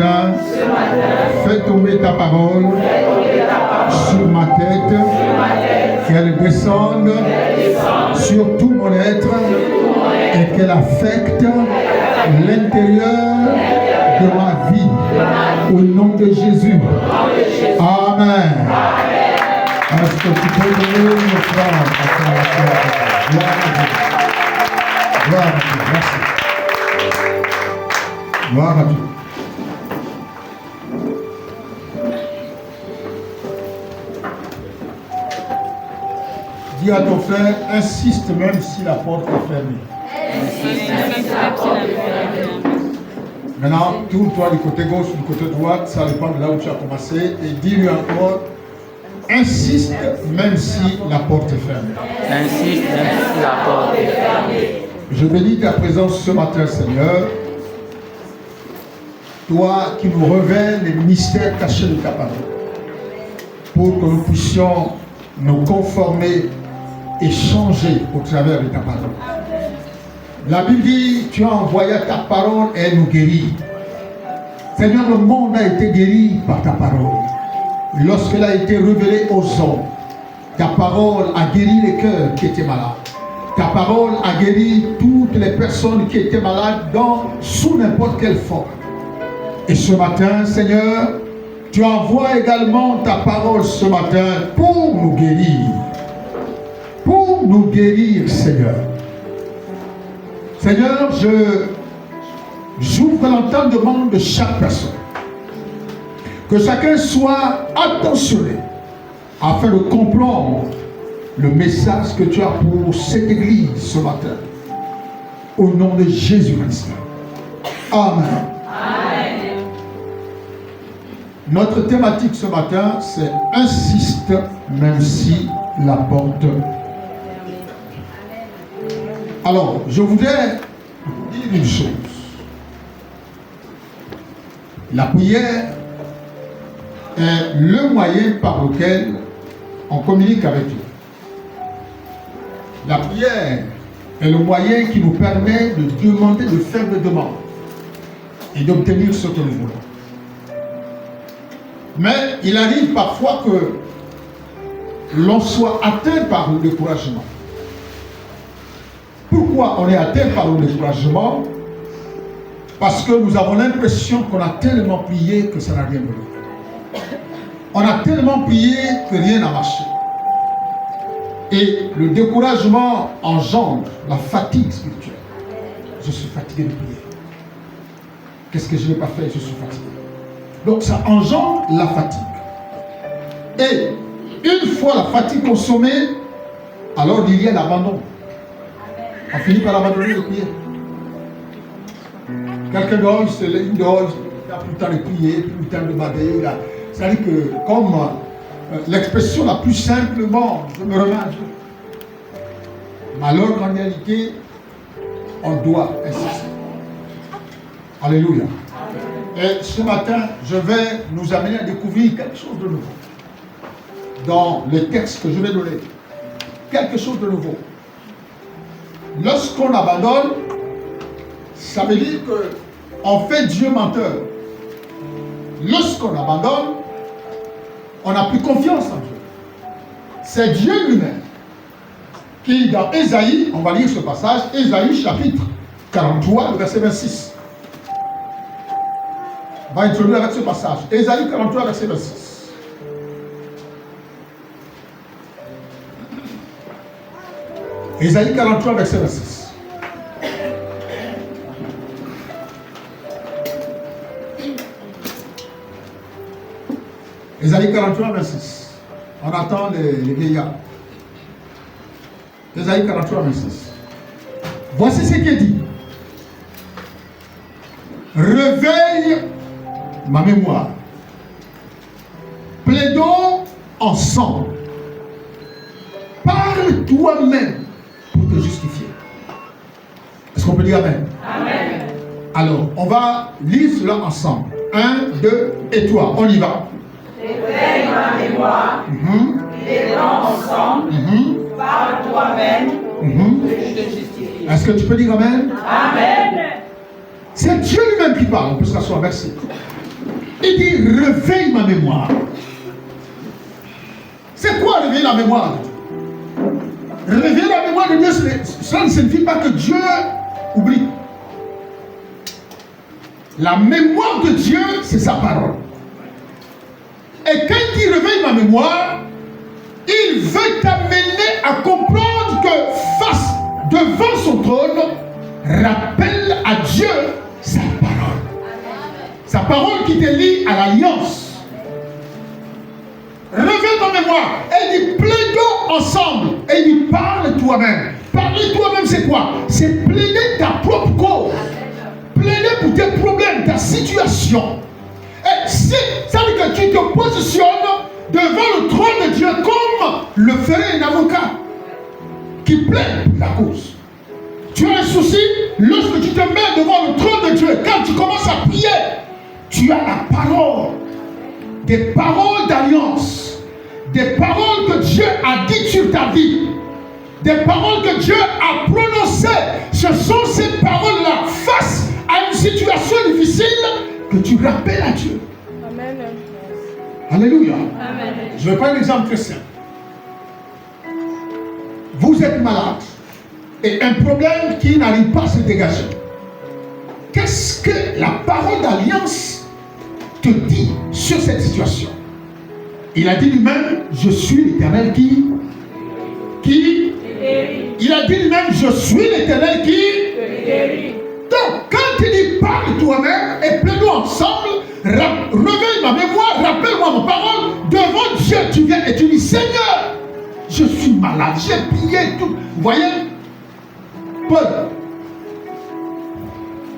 matin, fais tomber ta parole sur ma tête, qu'elle descende sur tout mon être et qu'elle affecte l'intérieur de ma vie. Au nom de Jésus. Amen. Est-ce que tu peux donner une offrande à la terre? Gloire à Dieu. Gloire à Dieu. Merci. Gloire à Dieu. Dis à ton frère, insiste même si la porte est fermée. Maintenant, tourne-toi du côté gauche ou du côté droit, ça dépend de là où tu as commencé, et dis-lui encore, insiste même si la porte est fermée. Insiste même si la porte est fermée. Je bénis ta présence ce matin, Seigneur. Toi qui nous révèles les mystères cachés de ta parole, pour que nous puissions nous conformer et changer au travers de ta parole. La Bible dit, tu as envoyé ta parole et elle nous guérit. Seigneur, le monde a été guéri par ta parole. Lorsqu'elle a été révélée aux hommes, ta parole a guéri les cœurs qui étaient malades. Ta parole a guéri toutes les personnes qui étaient malades sous n'importe quelle forme. Et ce matin, Seigneur, tu envoies également ta parole ce matin pour nous guérir. Pour nous guérir, Seigneur. Seigneur, j'ouvre l'entendement de chaque personne. Que chacun soit attentionné afin de comprendre le message que tu as pour cette église ce matin. Au nom de Jésus-Christ. Amen. Amen. Notre thématique ce matin, c'est insiste même si la porte. Alors, je voudrais dire une chose. La prière est le moyen par lequel on communique avec Dieu. La prière est le moyen qui nous permet de demander, de faire des demandes et d'obtenir ce que nous voulons. Mais il arrive parfois que l'on soit atteint par le découragement. Pourquoi on est atteint par le découragement? Parce que nous avons l'impression qu'on a tellement prié que ça n'a rien donné. On a tellement prié que rien n'a marché. Et le découragement engendre la fatigue spirituelle. Je suis fatigué de prier. Qu'est-ce que je ne vais pas faire? Je suis fatigué. Donc ça engendre la fatigue. Et une fois la fatigue consommée, alors il y a l'abandon. On finit par abandonner le prier. Quelqu'un dehors, il n'a plus le temps de prier, plus le temps de bader. C'est-à-dire que, comme l'expression la plus simplement, je me remets à Dieu. Mais alors qu'en réalité, on doit insister. Alléluia. Et ce matin, je vais nous amener à découvrir quelque chose de nouveau. Dans le texte que je vais donner. Quelque chose de nouveau. Lorsqu'on abandonne, ça veut dire qu'on fait Dieu menteur. Lorsqu'on abandonne, on n'a plus confiance en Dieu. C'est Dieu lui-même qui, dans Ésaïe, on va lire ce passage, Ésaïe chapitre 43, le verset 26. On va introduire avec ce passage. Ésaïe 43, verset 26. Ésaïe 43, verset 26. Ésaïe 43, 26. On attend les vieillards. Ésaïe 43, 26. Voici ce qui est dit. Réveille ma mémoire. Plaidons ensemble. Parle toi-même pour te justifier. Est-ce qu'on peut dire Amen? Amen. Alors, on va lire cela ensemble. 1, 2 et 3. On y va. Réveille ma mémoire. Plaidons ensemble. Parle toi-même pour que je te justifie. Est-ce que tu peux dire Amen? Amen. C'est Dieu lui-même qui parle. On peut s'asseoir. Merci. Il dit réveille ma mémoire. C'est quoi réveiller la mémoire de Dieu? Réveiller la mémoire de Dieu, cela ne signifie pas que Dieu oublie. La mémoire de Dieu, c'est sa parole. Et quand il dit réveille ma mémoire, il veut t'amener à comprendre que face devant son trône, rappelle à Dieu sa parole. Sa parole qui te lie à l'alliance. Réveille ta mémoire. Et il dit plaidons ensemble. Et il dit parle toi-même. Parler toi-même c'est quoi? C'est plaider ta propre cause. Plaider pour tes problèmes, ta situation. Et ça veut dire que tu te positionnes devant le trône de Dieu comme le ferait un avocat qui plaide pour la cause. Tu as un souci, lorsque tu te mets devant le trône de Dieu, quand tu commences à prier, tu as la parole, des paroles d'alliance, des paroles que Dieu a dites sur ta vie, des paroles que Dieu a prononcées. Ce sont ces paroles-là face à une situation difficile que tu rappelles à Dieu. Amen. Alléluia. Amen. Je vais prendre un exemple très simple. Vous êtes malade et un problème qui n'arrive pas à se dégager. Qu'est-ce que la parole d'alliance te dit sur cette situation? Il a dit lui-même, je suis l'Éternel qui il a dit lui-même, je suis l'Éternel qui. Donc, quand il dit parle toi-même et plaide-nous ensemble, réveille ma mémoire, rappelle-moi ma parole, devant Dieu tu viens et tu dis Seigneur, je suis malade, j'ai prié tout. Vous voyez, Paul,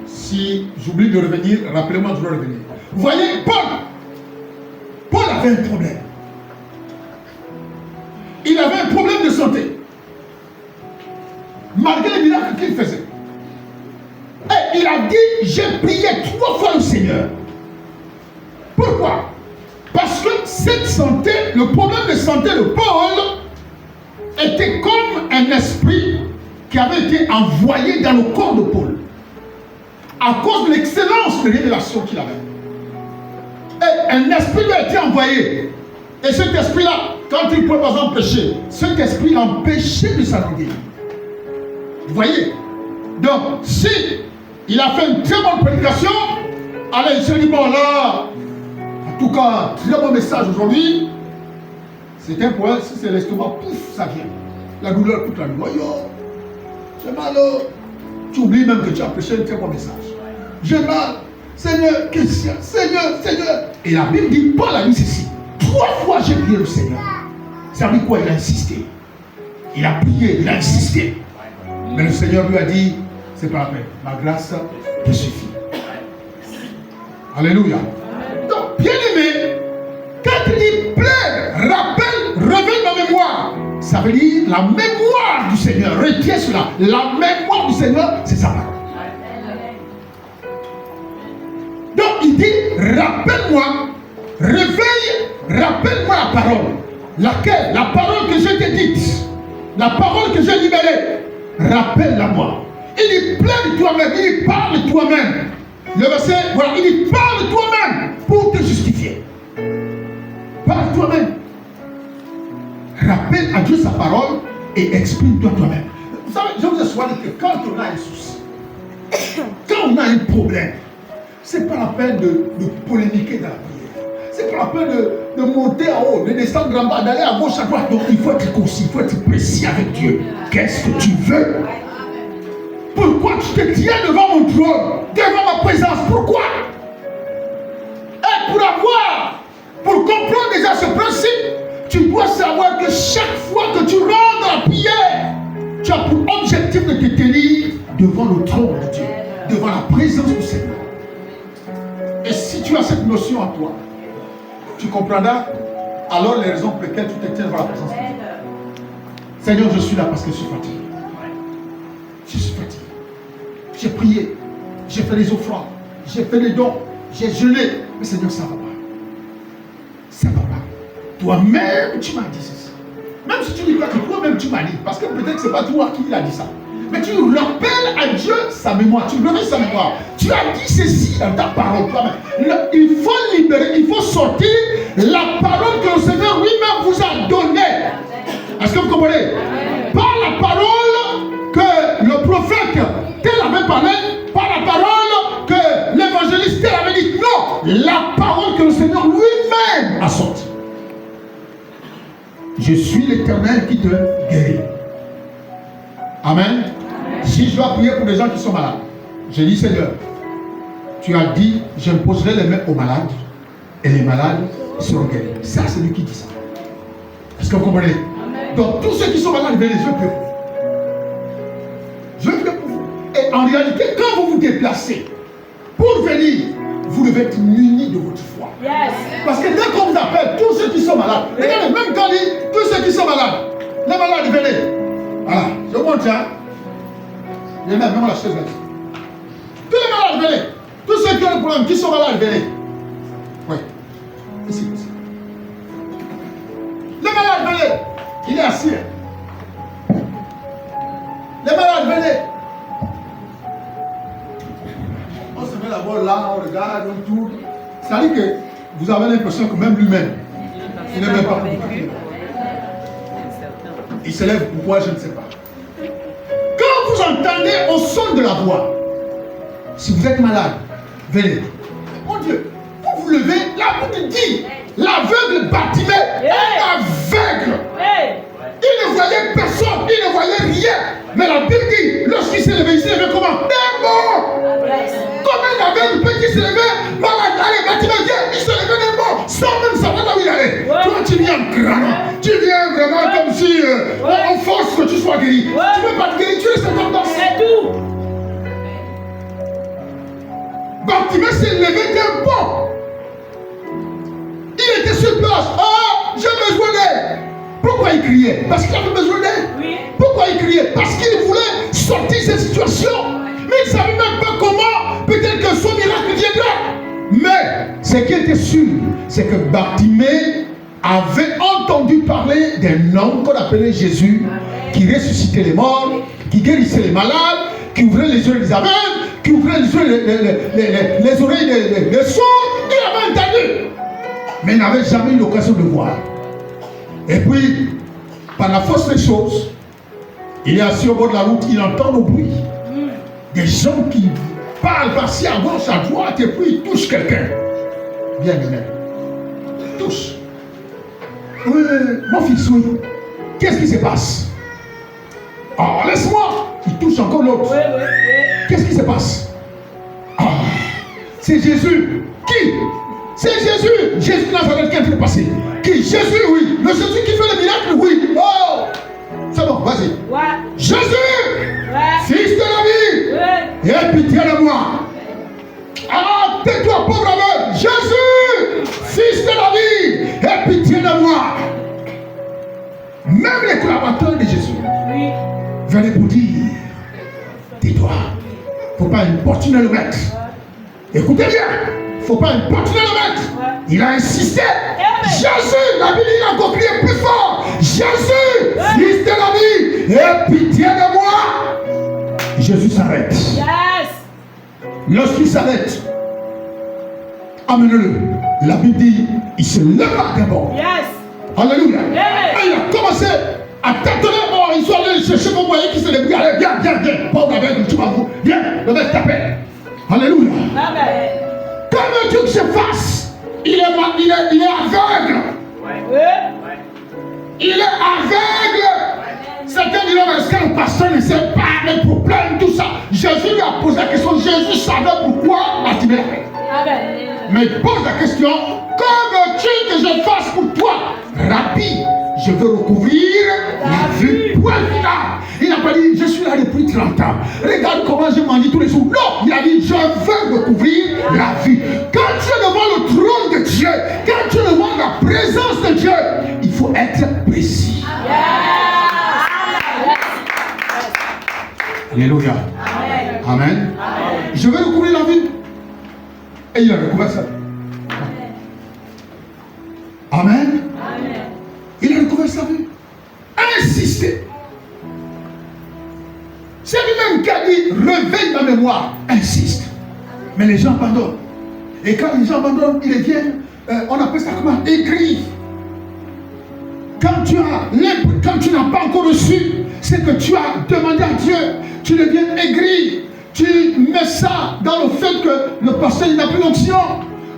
si j'oublie de revenir, rappelez-moi de revenir. Vous voyez, Paul avait un problème. Il avait un problème de santé. Malgré les miracles qu'il faisait. Et il a dit, j'ai prié 3 fois le Seigneur. Pourquoi? Parce que cette santé, le problème de santé de Paul était comme un esprit qui avait été envoyé dans le corps de Paul. À cause de l'excellence de révélation qu'il avait. Et un esprit lui a été envoyé. Et cet esprit-là, quand il pouvait par exemple pécher, cet esprit l'empêchait de s'arrêter. Vous voyez? Donc, si il a fait une très bonne prédication, allez, il se dit, bon là, en tout cas, très bon message aujourd'hui, c'est un problème, si c'est l'estomac, pouf, ça vient. La douleur toute la nuit. Oh, j'ai mal, tu oublies même que tu as prêché un très bon message. J'ai mal, Seigneur, Christian, Seigneur, Seigneur. Et la Bible dit, Paul a dit ceci, 3 fois j'ai prié le Seigneur. Ça veut dire quoi? Il a insisté. Il a prié, il a insisté. Mais le Seigneur lui a dit, c'est pas la peine, ma grâce te suffit. Alléluia. Donc, bien aimé, quand il dit plaît, rappelle, réveille ma mémoire, ça veut dire la mémoire du Seigneur. Retiens cela. La mémoire du Seigneur, c'est sa parole. Donc, il dit, rappelle-moi, réveille, rappelle-moi la parole. Laquelle? La parole que je t'ai dite. La parole que j'ai libérée. Rappelle-la-moi. Il dit, plaide toi-même, il dit, parle toi-même. Le verset, voilà, il dit, parle toi-même pour te justifier. Parle toi-même. Rappelle à Dieu sa parole et exprime-toi toi-même. Vous savez, je vous ai souvent dit que quand on a un souci, quand on a un problème, c'est pas la peine de polémiquer dans la prière. C'est pas la peine de monter en haut, de descendre en bas, d'aller à gauche, à droite. Donc il faut être concis, il faut être précis avec Dieu. Qu'est-ce que tu veux? Pourquoi tu te tiens devant mon trône, devant ma présence? Pourquoi? Et pour comprendre déjà ce principe, tu dois savoir que chaque fois que tu rentres dans la prière, tu as pour objectif de te tenir devant le trône de Dieu, devant la présence du Seigneur. Et si tu as cette notion en toi, tu comprendras alors les raisons pour lesquelles tu te tiens devant la présence de Dieu. Seigneur, je suis là parce que je suis fatigué. Je suis fatigué. J'ai prié, j'ai fait les offrandes, j'ai fait les dons, j'ai jeûné. Mais Seigneur, ça ne va pas. Ça ne va pas. Toi-même, tu m'as dit ceci. Même si tu dis pas que toi-même, tu m'as dit. Parce que peut-être que ce n'est pas toi qui a dit ça. Mais tu rappelles à Dieu sa mémoire. Tu réveilles sa mémoire. Tu as dit ceci dans ta parole. Il faut libérer, il faut sortir la parole que le Seigneur lui-même vous a donnée. Est-ce que vous comprenez? Pas la parole que le prophète tel avait parlé, pas la parole que l'évangéliste tel avait dit. Non, la parole que le Seigneur lui-même a sortie. Je suis l'Éternel qui te guérit. Amen. Si je dois prier pour des gens qui sont malades, je dis Seigneur, tu as dit, j'imposerai les mains aux malades et les malades seront guéris. Ça, c'est lui qui dit ça. Est-ce que vous comprenez? Donc, tous ceux qui sont malades, venez, je vais prier pour vous. Je vais prier pour vous. Et en réalité, quand vous vous déplacez pour venir, vous devez être munis de votre foi. Yes. Parce que dès qu'on vous appelle, tous ceux qui sont malades, regardez, même quand on dit tous ceux qui sont malades, les malades, venez. Voilà, je vous montre, hein. Venez, même la chaise là. Tous les malades, venez. Tous ceux qui ont un problème, qui sont malades, venez. Oui. Ici, ici. Les malades, venez. Il est assis. Les malades, venez. On se met d'abord là, on regarde, on tourne. C'est-à-dire que vous avez l'impression que même lui-même, il n'est même pas pour vous. Il se lève, pourquoi je ne sais pas. Quand vous entendez au son de la voix, si vous êtes malade, venez. Mon Dieu, vous vous levez, la Bible dit, l'aveugle Bartimée, un aveugle. Il ne voyait personne, il ne voyait rien. Mais la Bible dit, lorsqu'il s'est levé, il s'est levé comment? D'un mort. Comment un aveugle peut-il se lever? Malade, allez, Bartimée, viens, il se levait d'un mort, sans même savoir là où il allait. Toi, tu viens crânant. Tu viens vraiment comme si on force que tu sois guéri. Tu ne peux pas te guérir, tu restes comme dans. C'est tout. Bartimée s'est levé d'un bond. Il était sur place. Oh, j'ai besoin d'aide. Pourquoi il criait? Parce qu'il avait besoin d'aide. Oui. Pourquoi il criait? Parce qu'il voulait sortir de cette situation. Mais il ne savait même pas comment. Peut-être que son miracle viendra. Mais ce qui était sûr, c'est que Bartimée avait entendu parler d'un homme qu'on appelait Jésus, qui ressuscitait les morts, qui guérissait les malades, qui ouvrait les yeux des aveugles, qui ouvrait les yeux, les oreilles des sourds. Il avait entendu, mais il n'avait jamais eu l'occasion de voir. Et puis, par la force des choses, il est assis au bord de la route, il entend le bruit. Des gens qui parlent par-ci à gauche, à droite, et puis ils touchent quelqu'un. Bien aimé. Ils touchent. Oui, mon fils, oui. Qu'est-ce qui se passe? Oh, laisse-moi. Il touche encore l'autre. Qu'est-ce qui se passe? Ah, c'est Jésus. Qui? C'est Jésus. Jésus de Nazareth qui est en train de passer. Qui? Jésus, oui. Le Jésus qui fait le miracle, oui. Oh! C'est bon, vas-y. Ouais. Jésus! Ouais. Fils de la vie! Ouais. Aie pitié de moi. Ah, tais-toi, pauvre aveugle. Jésus! Fils de la vie! Aie pitié de moi. Même les collaborateurs de Jésus venaient pour dire, tais-toi. Il ne faut pas importuner le maître. Écoutez bien. Il ne faut pas importuner le maître. Il a insisté. Jésus, la Bible, il a encore crié plus fort. Jésus, fils de la vie, aie pitié de moi. Jésus s'arrête. Yes. Lorsqu'il s'arrête, amenez-le. La Bible dit, il se leva d'abord. Yes. Alléluia. Yes. Et il a commencé à tâtonner. Oh, ils sont allés chercher mon moyen qui se débrouille. Allez, viens, viens, viens. Pauvre avec tu vas vous. Viens, le mec t'appelle. Alléluia. Amen. Comme Dieu que je fasse, il est aveugle. Il est aveugle. Certains diront, est-ce que le pasteur ne sait pas les problèmes, tout ça? Jésus lui a posé la question. Jésus savait pourquoi Bartimée l'avait. Mais il pose la question, que veux-tu que je fasse pour toi? Rabbi, je veux recouvrir la vue. Point final. Il n'a pas dit, je suis là depuis 30 ans. Regarde comment je m'en dis tous les jours. Non, il a dit, je veux recouvrir la vue. Quand tu es devant le trône de Dieu, quand tu es devant la présence de Dieu, il faut être précis. Alléluia. Amen. Amen. Je veux recouvrir la vue. Et il a recouvert ça. Amen. Amen. Il a recouvert sa vue. Insistez. C'est Mais les gens abandonnent. Et quand les gens abandonnent, ils deviennent, on appelle ça comment? Aigris. Quand tu n'as pas encore reçu, c'est que tu as demandé à Dieu, tu deviens aigri. Tu mets ça dans le fait que le pasteur n'a plus d'onction.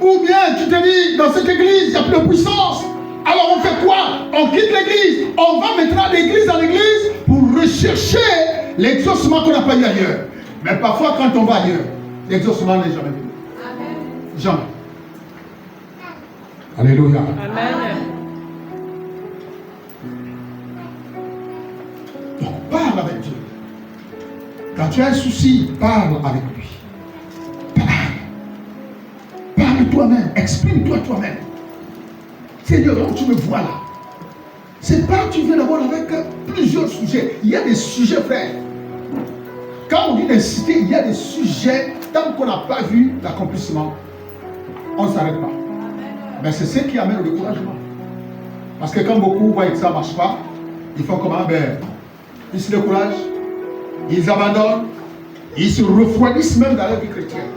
Ou bien tu te dis, dans cette église, il n'y a plus de puissance. Alors on fait quoi? On quitte l'église. On va maintenant d'église en église pour rechercher l'exaucement qu'on n'a pas eu ailleurs. Mais parfois quand on va ailleurs, l'exaucement n'est jamais venu. Jamais. Alléluia. Amen. Donc parle avec Dieu. Quand tu as un souci, parle avec lui. Parle toi-même, exprime-toi toi-même. Seigneur, donc tu me vois là. C'est pas tu viens d'abord avec plusieurs sujets. Il y a des sujets, frère. Quand on dit d'inciter, il y a des sujets, tant qu'on n'a pas vu l'accomplissement, on ne s'arrête pas. Mais c'est ce qui amène le découragement. Parce que quand beaucoup voient que ça ne marche pas, ils font comment? Ils se découragent, ils abandonnent, ils se refroidissent même dans leur vie chrétienne.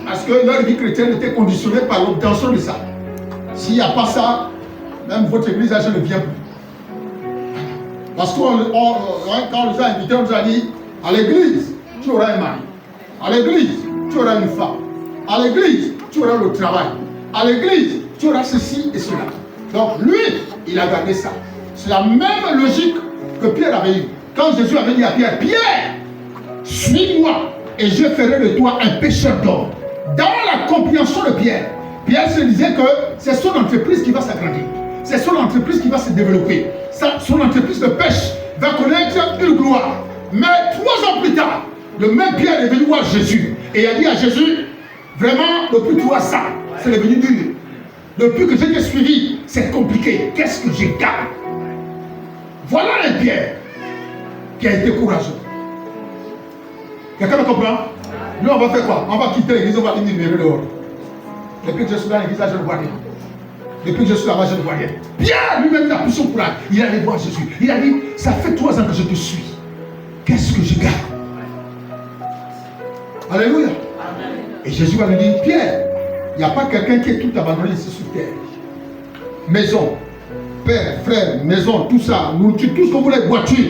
Parce que leur vie chrétienne était conditionnée par l'obtention de ça. S'il n'y a pas ça, même votre église ne vient plus. Parce que quand on nous a invités, on nous a dit, à l'église, tu auras un mari. À l'église, tu auras une femme. À l'église, tu auras le travail. À l'église, tu auras ceci et cela. Donc lui, il a gardé ça. C'est la même logique que Pierre avait eue. Quand Jésus avait dit à Pierre, Pierre, suis-moi et je ferai de toi un pécheur d'homme. Dans la compréhension de Pierre, Pierre se disait que c'est son entreprise qui va s'agrandir. C'est son entreprise qui va se développer. Son entreprise de pêche va connaître une gloire. Mais 3 ans plus tard, le même Pierre est venu voir Jésus. Et il a dit à Jésus, vraiment, depuis 3 ans, c'est devenu dur. Depuis que je t'ai suivi, c'est compliqué. Qu'est-ce que j'ai gagné? Voilà un Pierre qui a été courageux. Quelqu'un me comprend? Nous, on va faire quoi? On va quitter l'église, on va venir numéro dehors. Depuis que je suis dans l'église, là, je ne vois rien. Depuis que je suis là-bas, je ne vois rien. Pierre, lui-même, il a pris son courage. Il est allé voir Jésus. Il a dit, ça fait 3 ans que je te suis. Qu'est-ce que je gagne? Alléluia. Amen. Et Jésus va lui dire, Pierre, il n'y a pas quelqu'un qui est tout abandonné ici sur terre. Maison, père, frère, maison, tout ça, nourriture, tout ce que vous voulez, voiture,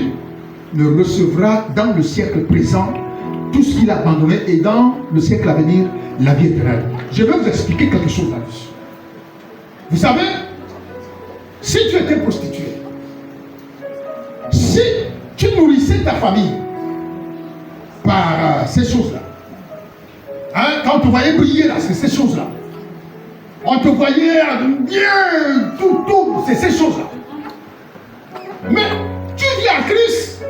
ne recevra dans le siècle présent tout ce qu'il a abandonné et dans le siècle à venir, la vie éternelle. Je vais vous expliquer quelque chose là-dessus. Vous savez, si tu étais prostituée, si tu nourrissais ta famille par ces choses-là, hein, quand on te voyait briller là, c'est ces choses-là. On te voyait bien, tout, c'est ces choses-là. Mais tu vis à Christ,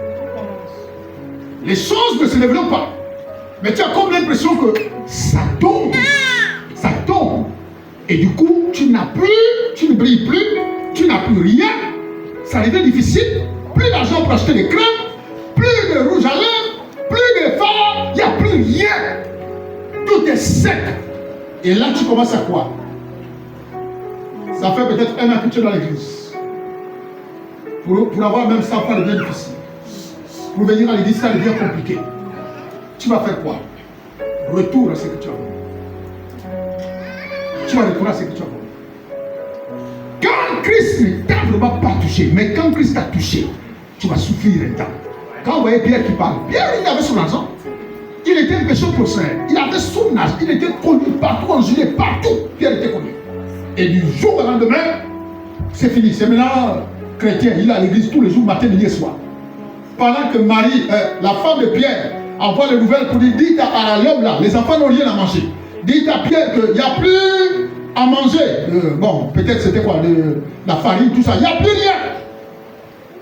les choses ne se développent pas. Mais tu as comme l'impression que ça tombe. Ça tombe. Et du coup, tu n'as plus, tu ne brilles plus, tu n'as plus rien. Ça devient difficile. Plus d'argent pour acheter des crèmes, plus de rouge à lèvres, plus de fards, il n'y a plus rien. Tout est sec. Et là, tu commences à quoi? Ça fait peut-être 1 an que tu es dans l'église. Pour avoir même ça, ça devient difficile. Pour venir à l'église, ça devient compliqué. Tu vas faire quoi? Retour à ce que tu as voulu. Tu vas retourner à ce que tu as voulu. Quand Christ ne t'a vraiment pas touché, mais quand Christ t'a touché, tu vas souffrir un temps. Quand vous voyez Pierre qui parle, Pierre, il avait son argent. Il était un pécheur prospère. Il avait son âge. Il était connu partout en Judée, partout. Pierre était connu. Et du jour au lendemain, c'est fini. C'est maintenant chrétien. Il est à l'église tous les jours, matin, midi et soir. Pendant que Marie, la femme de Pierre, envoie les nouvelles pour dire, dites à l'homme là, les enfants n'ont rien à manger. Dites à Pierre qu'il n'y a plus à manger. Bon, peut-être c'était quoi, la farine, tout ça. Il n'y a plus rien.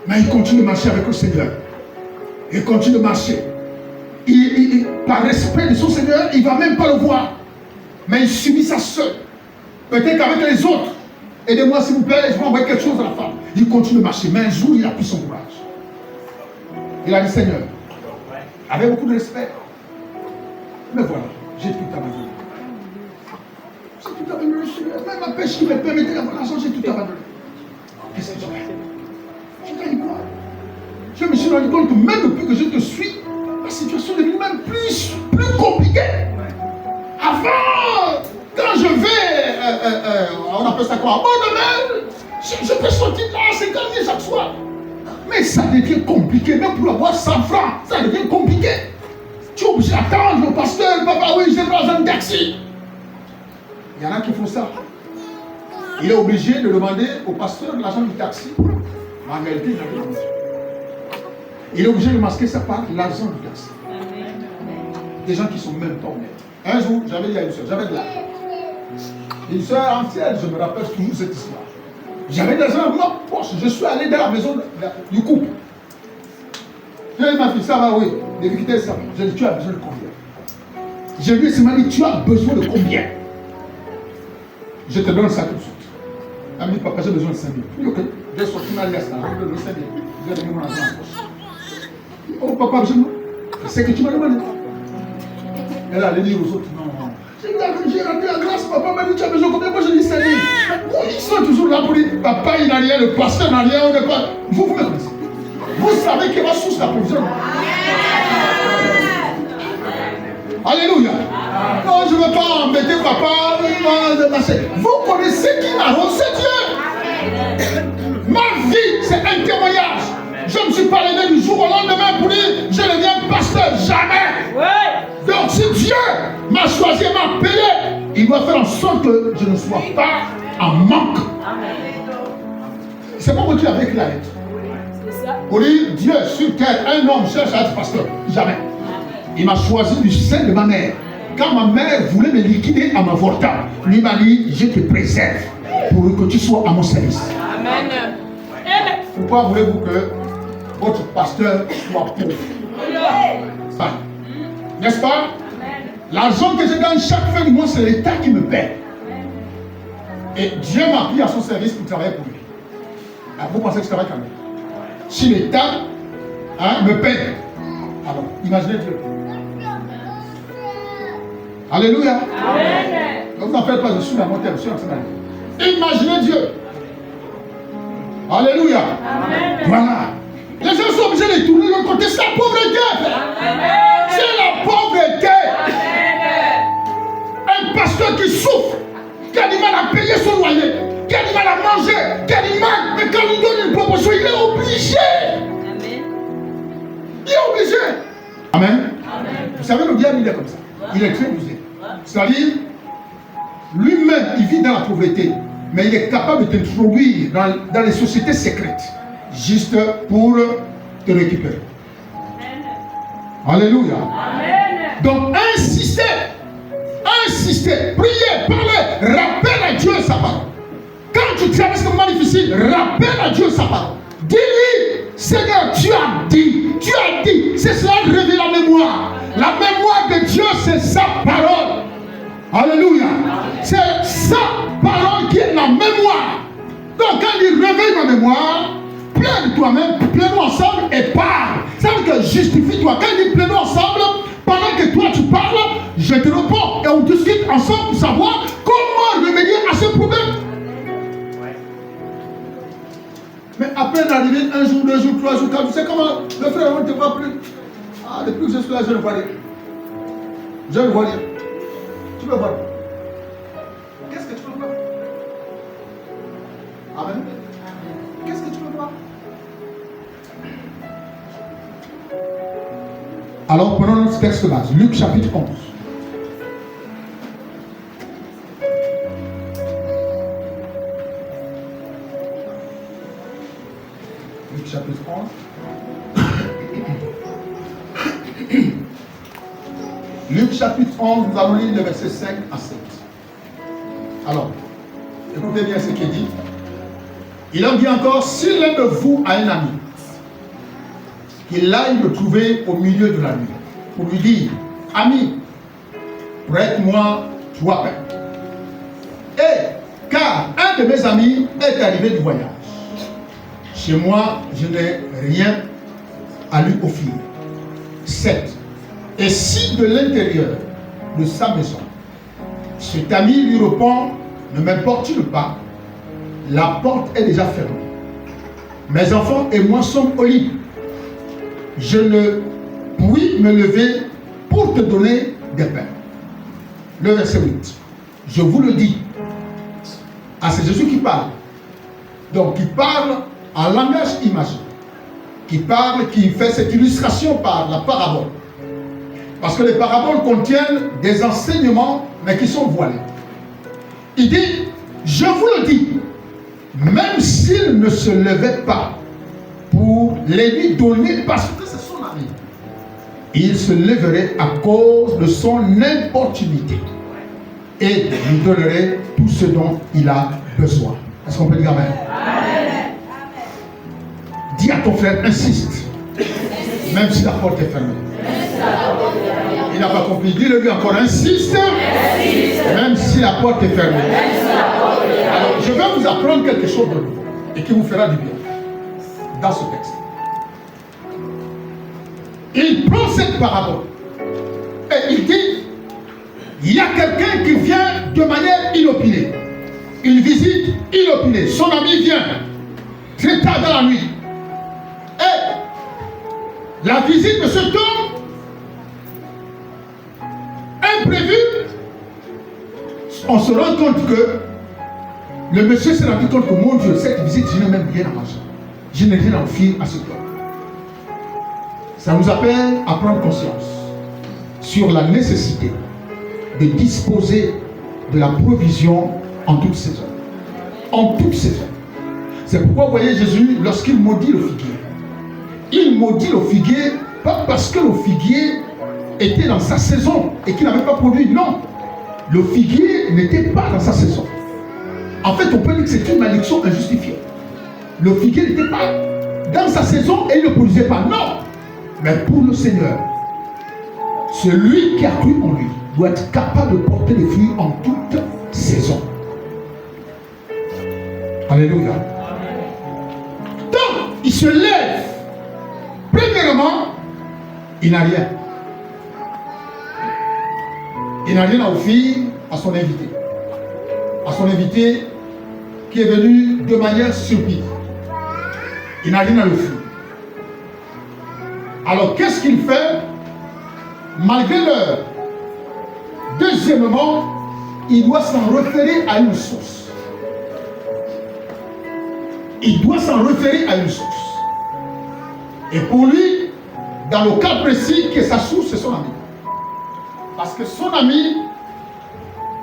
Mais il continue de marcher avec le Seigneur. Il continue de marcher. Par respect de son Seigneur, il ne va même pas le voir. Mais il subit ça seul. Peut-être qu'avec les autres, aidez-moi s'il vous plaît, je vais envoyer quelque chose à la femme. Il continue de marcher. Mais un jour, il a pris son courage. Il a dit, Seigneur, avec beaucoup de respect, mais voilà, j'ai tout abandonné. J'ai tout abandonné, Seigneur. Même ma pêche qui me permettait d'avoir l'argent, j'ai tout abandonné. Qu'est-ce que j'ai fait? J'ai gagné quoi? Je me suis rendu compte que même depuis que je te suis, la situation est devenue même plus compliquée. on appelle ça quoi? Bon, demain, je peux sortir là à 50 000 chaque soir. Mais ça devient compliqué, même pour avoir 100 francs, ça devient compliqué. Tu es obligé d'attendre le pasteur, papa, oui, j'ai besoin d'un taxi. Il y en a qui font ça. Il est obligé de demander au pasteur l'argent du taxi. Mais en réalité, il n'a rien besoin. Il est obligé de masquer ça par l'argent du taxi. Des gens qui sont même pas honnêtes. Un jour, j'avais dit à une soeur, j'avais de l'argent. Une soeur ancienne, je me rappelle toujours cette histoire. J'avais de l'argent dans ma poche. Je suis allé dans la maison du couple. J'ai dit, ma fille, ça va, oui. Les victimes, ça va. J'ai dit, tu as besoin de combien? J'ai dit, c'est m'a dit, tu as besoin de combien? Je te donne ça tout de suite. Elle m'a dit, papa, j'ai besoin de 5 000. Je dis, ok. J'ai sorti ma liasse là, je donne 5 000. J'ai donné mon argent en poche. Oh, papa, c'est que tu m'as demandé. Elle allait dire aux autres, non. J'ai rentré la grâce, papa m'a dit, tu as besoin de combien? Moi, je dis 5 000. Ils sont toujours là pour dire, papa, il n'a rien, le pasteur n'a rien, on n'est pas. Vous me connaissez. Vous savez qu'il va source la provision. Alléluia. Non, je ne veux pas embêter papa. Vous connaissez qui m'arrose, c'est Dieu. Ma vie, c'est un témoignage. Je ne suis pas levé du jour au lendemain pour dire je deviens pasteur. Jamais. Donc si Dieu m'a choisi, m'a payé, il doit faire en sorte que je ne sois pas en manque. C'est pas moi qui avais écrit la lettre. Pour dire Dieu sur terre, un homme cherche à être pasteur. Jamais. Il m'a choisi du sein de ma mère. Quand ma mère voulait me liquider en m'avortant, lui m'a dit je te préserve pour que tu sois à mon service. Amen. Pourquoi voulez-vous que votre pasteur soit pauvre? N'est-ce pas? L'argent que je gagne chaque fin du mois, c'est l'État qui me paie. Et Dieu m'a pris à son service pour travailler pour lui. Alors, vous pensez que je travaille quand même? Si l'État me paie, alors imaginez Dieu. Alléluia. Amen. Vous n'en faites pas, je suis dans mon thème, je suis en train d'aller. Imaginez Dieu. Alléluia. Amen. Voilà. Les gens sont obligés de tourner de l'autre côté, c'est la pauvreté. C'est la pauvreté. Amen. Un pasteur qui souffre, qui a du mal à payer son loyer, qui a du mal à manger, qui a du mal, mais quand il donne une promotion, il est obligé. Amen. Il est obligé. Amen. Amen. Vous savez, le diable, il est comme ça. Il est très rusé. C'est-à-dire, lui-même, il vit dans la pauvreté, mais il est capable de t'introduire dans les sociétés secrètes, juste pour te récupérer. Amen. Alléluia. Amen. Donc, insistez, priez, parlez, rappelle à Dieu sa parole. Quand tu traverses un moment difficile, rappelle à Dieu sa parole. Dis-lui, Seigneur, tu as dit, c'est cela révèle la mémoire. La mémoire de Dieu, c'est sa parole. Alléluia. C'est sa parole qui est la mémoire. Donc quand il réveille ma mémoire, plains toi-même, plains-nous ensemble et parle. Ça veut dire que justifie-toi. Quand il dit plains-nous ensemble, pendant que toi tu parles, je te réponds et on discute ensemble pour savoir comment remédier à ce problème. Mais à peine arrivé un jour, 2 jours, 3 jours, 4 jours, c'est comment le frère, on ne te voit plus. Ah, depuis que je suis là, je ne vois rien. Je ne vois rien. Tu veux voir? Qu'est-ce que tu veux voir? Amen. Qu'est-ce que tu veux voir? Alors, prenons notre texte de base. Luc chapitre 11. Luc chapitre 11. Luc chapitre 11, nous allons lire les versets 5 à 7. Alors, écoutez bien ce qu'il dit. Il en dit encore, si l'un de vous a un ami, qu'il aille le trouver au milieu de la nuit, pour lui dire, ami, prête-moi 3 pains. Et, car un de mes amis est arrivé du voyage. Chez moi, je n'ai rien à lui offrir. 7. Et si de l'intérieur de sa maison, cet ami lui répond, ne m'importune pas, la porte est déjà fermée. Mes enfants et moi sommes au lit. Je ne puis me lever pour te donner des pains. Le verset 8. Je vous le dis, Jésus qui parle. Donc, il parle en langage imagé. Qui parle, qui fait cette illustration par la parabole. Parce que les paraboles contiennent des enseignements, mais qui sont voilés. Il dit, je vous le dis, même s'il ne se levait pas pour les lui donner, parce que c'est son ami, il se leverait à cause de son importunité et lui donnerait tout ce dont il a besoin. Est-ce qu'on peut dire amen? Amen. Dis à ton frère, insiste, même si la porte est fermée. Il n'a pas compris. Dis-le-lui encore, insiste, même si la porte est fermée. Alors, je vais vous apprendre quelque chose de nouveau et qui vous fera du bien dans ce texte. Il prend cette parabole et il dit, il y a quelqu'un qui vient de manière inopinée. Une visite inopinée. Son ami vient très tard dans la nuit. Et la visite de cet homme imprévu, on se rend compte que le monsieur s'est rendu compte que mon Dieu, cette visite, je n'ai même rien à manger. Je n'ai rien à offrir à cet homme. Ça nous appelle à prendre conscience sur la nécessité de disposer de la provision en toute saison. En toute saison. C'est pourquoi vous voyez Jésus, lorsqu'il maudit le figuier, il maudit le figuier pas parce que le figuier était dans sa saison et qu'il n'avait pas produit. Non. Le figuier n'était pas dans sa saison. En fait, on peut dire que c'est une malédiction injustifiée. Le figuier n'était pas dans sa saison et il ne produisait pas. Non. Mais pour le Seigneur, celui qui a cru en lui doit être capable de porter les fruits en toute saison. Alléluia. Donc, il se lève. Premièrement, il n'a rien. Il n'a rien à offrir à son invité. À son invité qui est venu de manière subite. Il n'a rien à offrir. Alors, qu'est-ce qu'il fait? Malgré l'heure. Deuxièmement, il doit s'en référer à une source. Il doit s'en référer à une source. Et pour lui, dans le cas précis, que sa source, c'est son ami. Parce que son ami,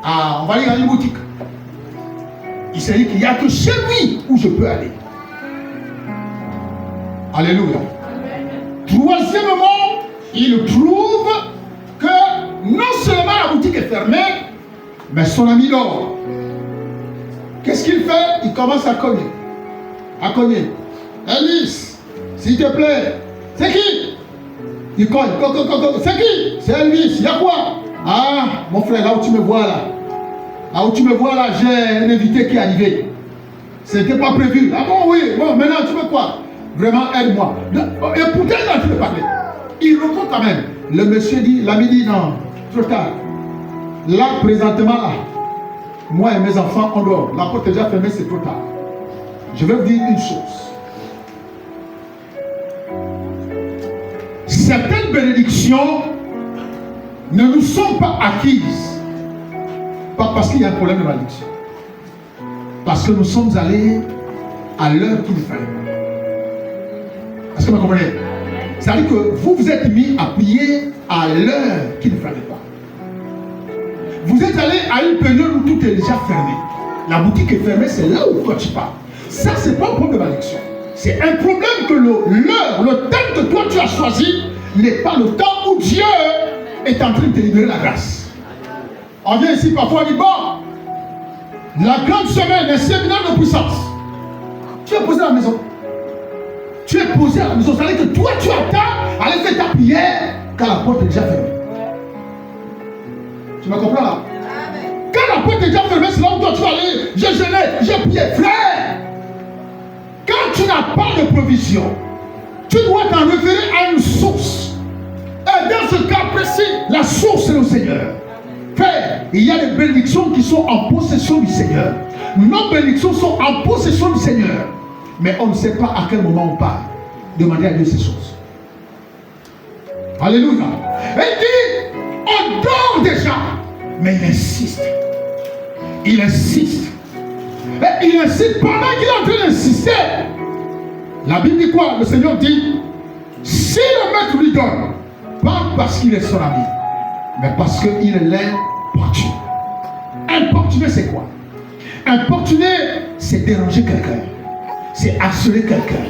on va aller dans une boutique. Il s'est dit qu'il n'y a que chez lui où je peux aller. Alléluia. Troisièmement, il trouve que non seulement la boutique est fermée, mais son ami dort. Qu'est-ce qu'il fait? Il commence à cogner. À cogner. Elvis, s'il te plaît, c'est qui? Il cogne. C'est qui? C'est Elvis. Il y a quoi? Ah, mon frère, là où tu me vois là. Là où tu me vois là, j'ai un invité qui est arrivé. C'était pas prévu. Ah bon, oui. Bon, maintenant, tu veux quoi? Vraiment, aide-moi. Et pourtant, il a pu me parler. Il répond quand même. Le monsieur dit, l'ami dit, non, trop tard. Là, présentement, là, moi et mes enfants, on dort. La porte est déjà fermée, c'est trop tard. Je vais vous dire une chose. Certaines bénédictions ne nous sont pas acquises. Pas parce qu'il y a un problème de malédiction. Parce que nous sommes allés à l'heure qu'il fallait. Est-ce que vous comprenez? C'est-à-dire que vous vous êtes mis à prier à l'heure qu'il ne fallait pas. Vous êtes allé à une période où tout est déjà fermé. La boutique est fermée, c'est là où toi tu pars. Ça, c'est pas un problème de malédiction. C'est un problème que le temps que toi tu as choisi n'est pas le temps où Dieu est en train de te libérer la grâce. On vient ici parfois, on dit bon, la grande semaine, un séminaire de puissance. Tu es posé à la maison. Tu es posé à la maison. Ça veut dire que toi tu attends à aller faire ta prière quand la porte est déjà fermée. Tu me comprends là? Quand la porte est déjà fermée, c'est là où toi tu vas aller. Je jeûnais, j'ai prié. Frère, quand tu n'as pas de provision, tu dois t'en référer à une source. Et dans ce cas précis, la source est le Seigneur. Frère, il y a des bénédictions qui sont en possession du Seigneur. Nos bénédictions sont en possession du Seigneur. Mais on ne sait pas à quel moment on part. Demandez à Dieu ces choses. Alléluia. Et il dit, on dort déjà. Mais il insiste. Il insiste. Et il insiste, pendant qu'il est en train d'insister, la Bible dit quoi? Le Seigneur dit, si le maître lui donne, pas parce qu'il est son ami, mais parce qu'il l'importune. Importuner, c'est quoi? Importuner, c'est déranger quelqu'un, c'est harceler quelqu'un,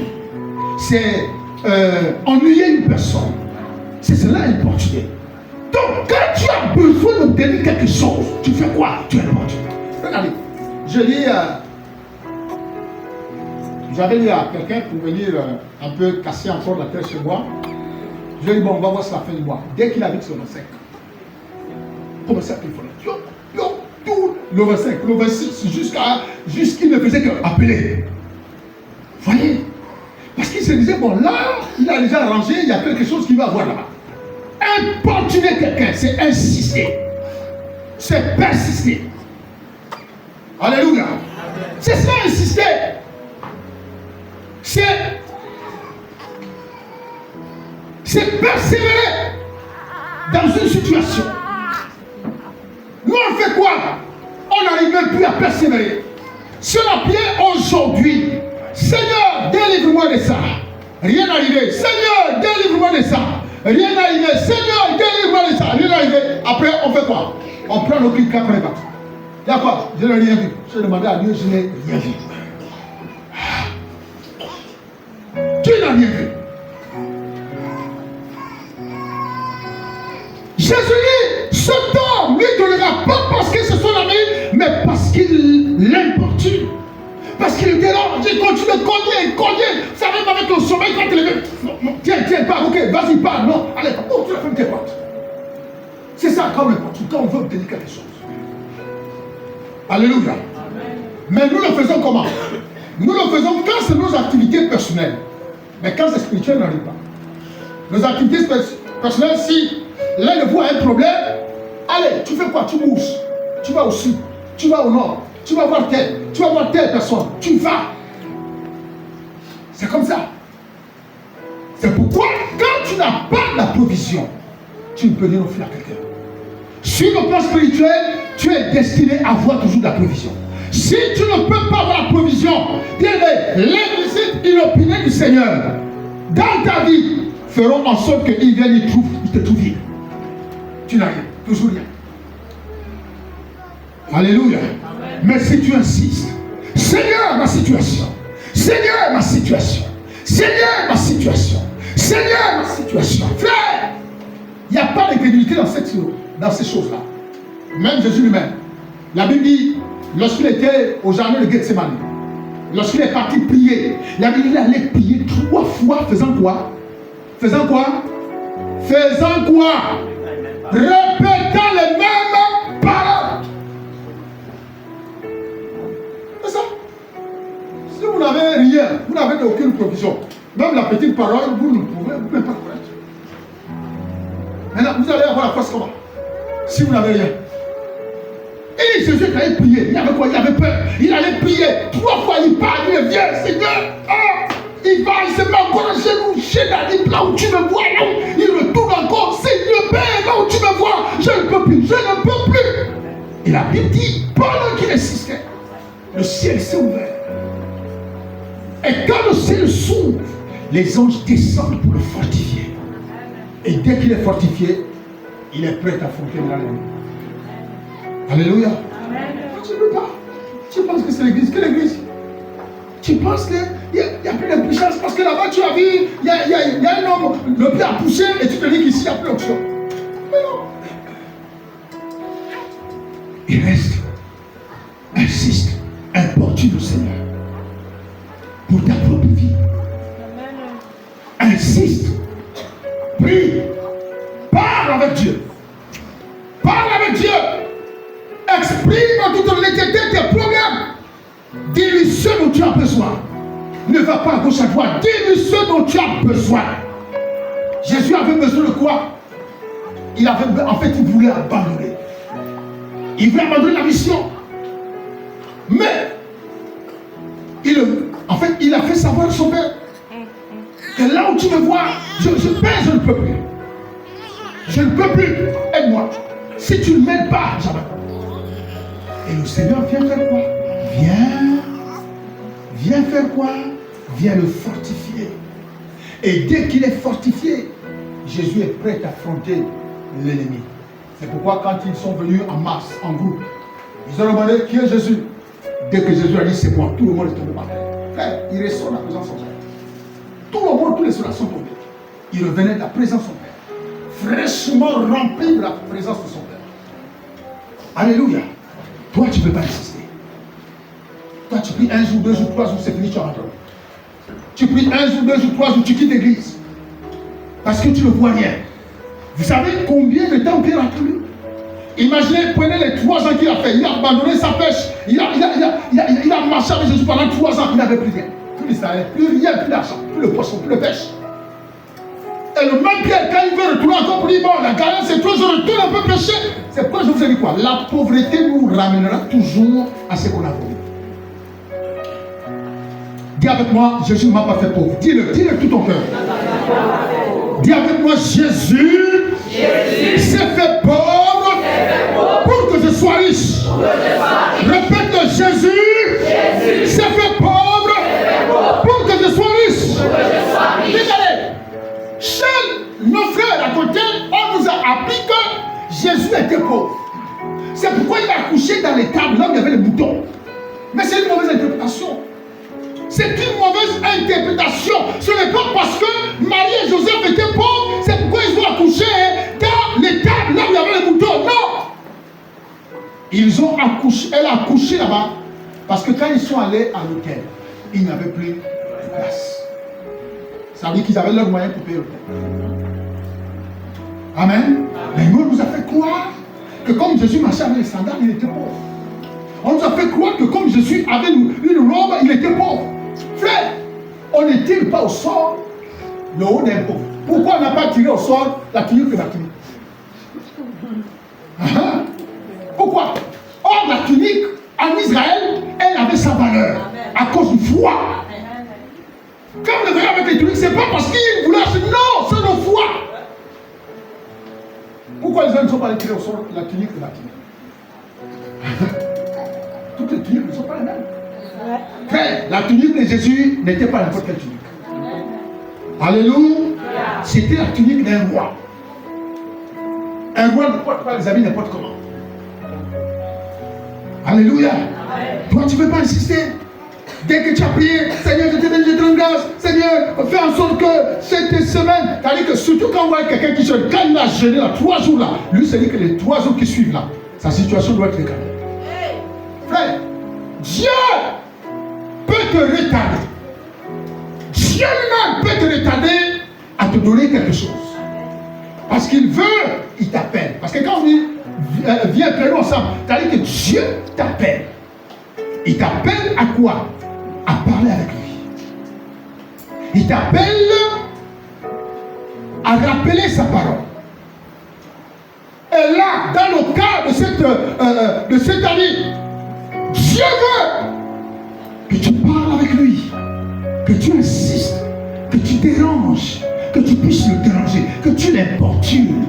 c'est ennuyer une personne. C'est cela importuner. Donc, quand tu as besoin d'obtenir quelque chose, tu fais quoi? Tu es importuné. Regardez, j'avais dit à quelqu'un pour venir un peu casser encore la tête chez moi. Je lui ai dit, bon, on va voir sur la fin du mois. Dès qu'il avait son 25, comment ça qu'il fallait? Tout le 25, le 26, jusqu'il ne faisait qu'appeler. Vous voyez? Parce qu'il se disait, bon, là, il a déjà arrangé, il y a quelque chose qu'il va avoir là-bas. Importuner quelqu'un, c'est insister. C'est persister. Alléluia. C'est ça, insister. C'est persévérer dans une situation. Nous, on fait quoi? On n'arrive même plus à persévérer. Si on a prié aujourd'hui, Seigneur, délivre-moi de ça. Rien n'arrivé. Seigneur, délivre-moi de ça. Rien n'arrivé. Seigneur, délivre-moi de ça. Rien n'arrivé. Après, on fait quoi? On prend nos clics quand on est parti. Il y a quoi? Je n'ai rien vu. Je demandais à Dieu, je n'ai rien vu. Tu n'as rien vu. Jésus dit, ce temps lui donnera pas parce que c'est son ami, mais parce qu'il l'importune. Parce qu'il dérange, il continue de cogner. Ça même avec le sommeil quand il est. Non, tiens, pas, ok, vas-y, pas, non. Allez, tu la fermes tes portes. C'est ça, quand on veut obtenir quelque chose. Alléluia. Amen. Mais nous le faisons comment? Nous le faisons quand c'est nos activités personnelles. Mais quand c'est spirituel, on n'arrive pas. Nos activités personnelles, si l'un de vous a un problème, allez, tu fais quoi? Tu bouges. Tu vas au sud, tu vas au nord, tu vas voir telle personne. Tu vas. C'est comme ça. C'est pourquoi, quand tu n'as pas la provision, tu ne peux rien offrir à quelqu'un. Sur le plan spirituel, tu es destiné à avoir toujours de la provision. Si tu ne peux pas avoir la provision, bien l'implicite inopinée du Seigneur dans ta vie feront en sorte qu'il vienne, il te trouve vide. Tu n'as rien, toujours rien. Alléluia. Amen. Mais si tu insistes, Seigneur, ma situation, Seigneur, ma situation, Seigneur, ma situation, Seigneur, ma situation. Frère, il n'y a pas d'incrédulité dans ces choses-là. Même Jésus lui-même. La Bible dit, lorsqu'il était au jardin de Gethsémani, lorsqu'il est parti prier, la Bible dit qu'il allait prier 3 fois, faisant quoi? Faisant quoi? Faisant quoi? Répétant les mêmes paroles. C'est ça. Si vous n'avez rien, vous n'avez aucune provision, même la petite parole, vous ne pouvez même pas connaître. Maintenant, vous allez avoir la force comment? Si vous n'avez rien. Et Jésus allait prier. Il avait quoi? Il avait peur. Il allait prier. 3 fois il parle, il vient, Seigneur. Il va, il se met encore à genoux. Chédadip, là où tu me vois, là où il retourne encore. Seigneur, Père, là où tu me vois, je ne peux plus, je ne peux plus. Et la Bible dit, pendant qu'il insistait, le ciel s'est ouvert. Et quand le ciel s'ouvre, les anges descendent pour le fortifier. Et dès qu'il est fortifié, il est prêt à affronter la nuit. Alléluia. Amen. Tu ne peux pas. Tu penses que c'est l'église? Quelle église? Tu penses qu'il n'y a plus de puissance parce que là-bas tu as vu, il y a un homme, le pied a poussé et tu te dis qu'ici il n'y a plus d'option. Mais non. Il reste, insiste, importune le Seigneur pour ta propre vie. Insiste, prie, parle avec Dieu. Parle avec Dieu. Exprime en toute honnêteté tes problèmes. Dis-lui ce dont tu as besoin. Ne va pas à gauche à droite. Dis-lui ce dont tu as besoin. Jésus avait besoin de quoi? En fait, il voulait abandonner. Il voulait abandonner la mission. Mais, il a fait savoir à son père que là où tu me vois, je ne peux plus. Je ne peux plus. Aide-moi. Si tu ne m'aides pas, j'abandonne. Et le Seigneur vient faire quoi? Viens faire quoi? Vient le fortifier. Et dès qu'il est fortifié, Jésus est prêt à affronter l'ennemi. C'est pourquoi quand ils sont venus en masse, en groupe, ils ont demandé qui est Jésus. Dès que Jésus a dit c'est moi, tout le monde est tombé par terre. Frère, il ressort la présence de son Père. Tout le monde, tous les soldats sont tombés. Il revenait de la présence de son Père. Fraîchement rempli de la présence de son Père. Alléluia. Toi, tu ne peux pas résister. Toi, tu pries un jour, 2 jours, 3 jours, c'est fini, tu rentres. Tu pries un jour, 2 jours, 3 jours, tu quittes l'église. Parce que tu ne vois rien. Vous savez combien de temps Pierre a tenu? Imaginez, prenez les 3 ans qu'il a fait. Il a abandonné sa pêche. Il a marché avec Jésus pendant 3 ans. Il n'avait plus rien. Plus d'Israël, plus rien, plus d'argent, plus de poisson, plus de pêche. Et le même Pierre, quand il veut retourner encore pour dire, bon, la galère c'est trop, je retourne un peu pêcher. C'est pourquoi je vous ai dit quoi? La pauvreté nous ramènera toujours à ce qu'on a voulu. Dis avec moi, Jésus ne m'a pas fait pauvre. Dis-le de tout ton cœur. Dis avec moi, Jésus s'est fait pauvre pour que je sois riche. Répète-le, Jésus s'est fait pauvre pour que je sois riche. Regardez, chez nos frères à côté, on nous a appris que Jésus était pauvre. C'est pourquoi il a accouché dans les tables là où il y avait les boutons. Mais c'est une mauvaise interprétation. C'est une mauvaise interprétation. Ce n'est pas parce que Marie et Joseph étaient pauvres, c'est pourquoi ils ont accouché dans les tables là où il y avait les boutons. Non! Ils ont accouché, elle a accouché là-bas parce que quand ils sont allés à l'hôtel, ils n'avaient plus de place. Ça veut dire qu'ils avaient leurs moyens pour payer l'hôtel. Amen. Mais nous, on nous a fait croire que comme Jésus marchait avec les sandales, il était pauvre. On nous a fait croire que comme Jésus avait une robe, il était pauvre. Frère, on n'est-il pas au sort le haut d'un pauvre? Pourquoi on n'a pas tiré au sort la tunique de la tunique? Pourquoi? Or, la tunique, en Israël, elle avait sa valeur à cause du foi. Quand vous le voyez avec les tuniques, ce n'est pas parce qu'ils voulaient acheter. Non, c'est le foi. Pourquoi les gens ne sont pas allés tirer au sort la tunique de la tunique? Toutes les tuniques ne sont pas les mêmes. Frère, la tunique de Jésus n'était pas n'importe quelle tunique. Alléluia. C'était la tunique d'un roi. Un roi ne porte pas les habits n'importe comment. Alléluia. Toi, tu ne veux pas insister. Dès que tu as prié, Seigneur, je te donne, je te rends grâce. Seigneur, fais en sorte que cette semaine, c'est-à-dire que surtout quand on voit quelqu'un qui jeûne, quand il a jeûné là, 3 jours là, lui, c'est dit que les 3 jours qui suivent là, sa situation doit être réglée. Frère, Dieu peut te retarder. Dieu lui-même peut te retarder à te donner quelque chose. Parce qu'il veut, il t'appelle. Parce que quand on dit viens prions ensemble, c'est-à-dire que Dieu t'appelle. Il t'appelle à quoi? À parler avec lui. Il t'appelle à rappeler sa parole. Et là, dans le cas de cet ami, Dieu veut que tu parles avec lui, que tu insistes, que tu déranges, que tu puisses le déranger, que tu l'importunes.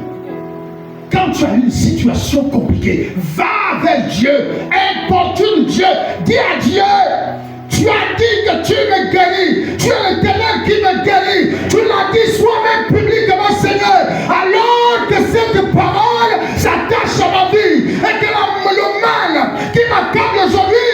Quand tu as une situation compliquée, va vers Dieu, importune Dieu, dis à Dieu, tu as dit que tu me guéris, tu es l'Éternel qui me guérit, tu l'as dit soi-même publiquement, Seigneur, alors que cette parole s'attache à ma vie et que le mal qui m'accable aujourd'hui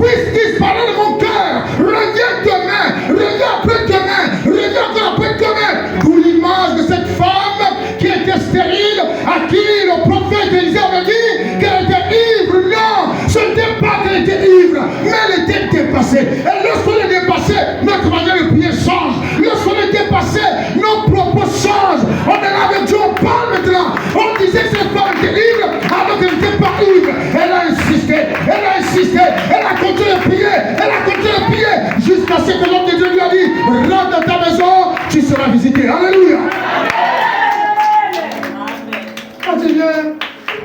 puisse disparaître de mon cœur. Reviens demain, reviens après-demain, reviens encore après-demain. D'où l'image de cette femme qui était stérile, à qui le prophète Élisée avait dit qu'elle était ivre. Non, ce n'était pas qu'elle était ivre, mais elle était dépassée. Et lorsqu'on est dépassé, notre manière de prier change. Lorsqu'on est dépassé, nos propos changent. On est là avec Dieu, on parle maintenant. On disait que cette femme était ivre, alors qu'elle n'était pas ivre. Elle a insisté, elle a insisté, elle a continué de prier, elle a continué de prier, jusqu'à ce que l'homme de Dieu lui a dit, rentre dans ta maison, tu seras visité. Alléluia. Quand tu viens,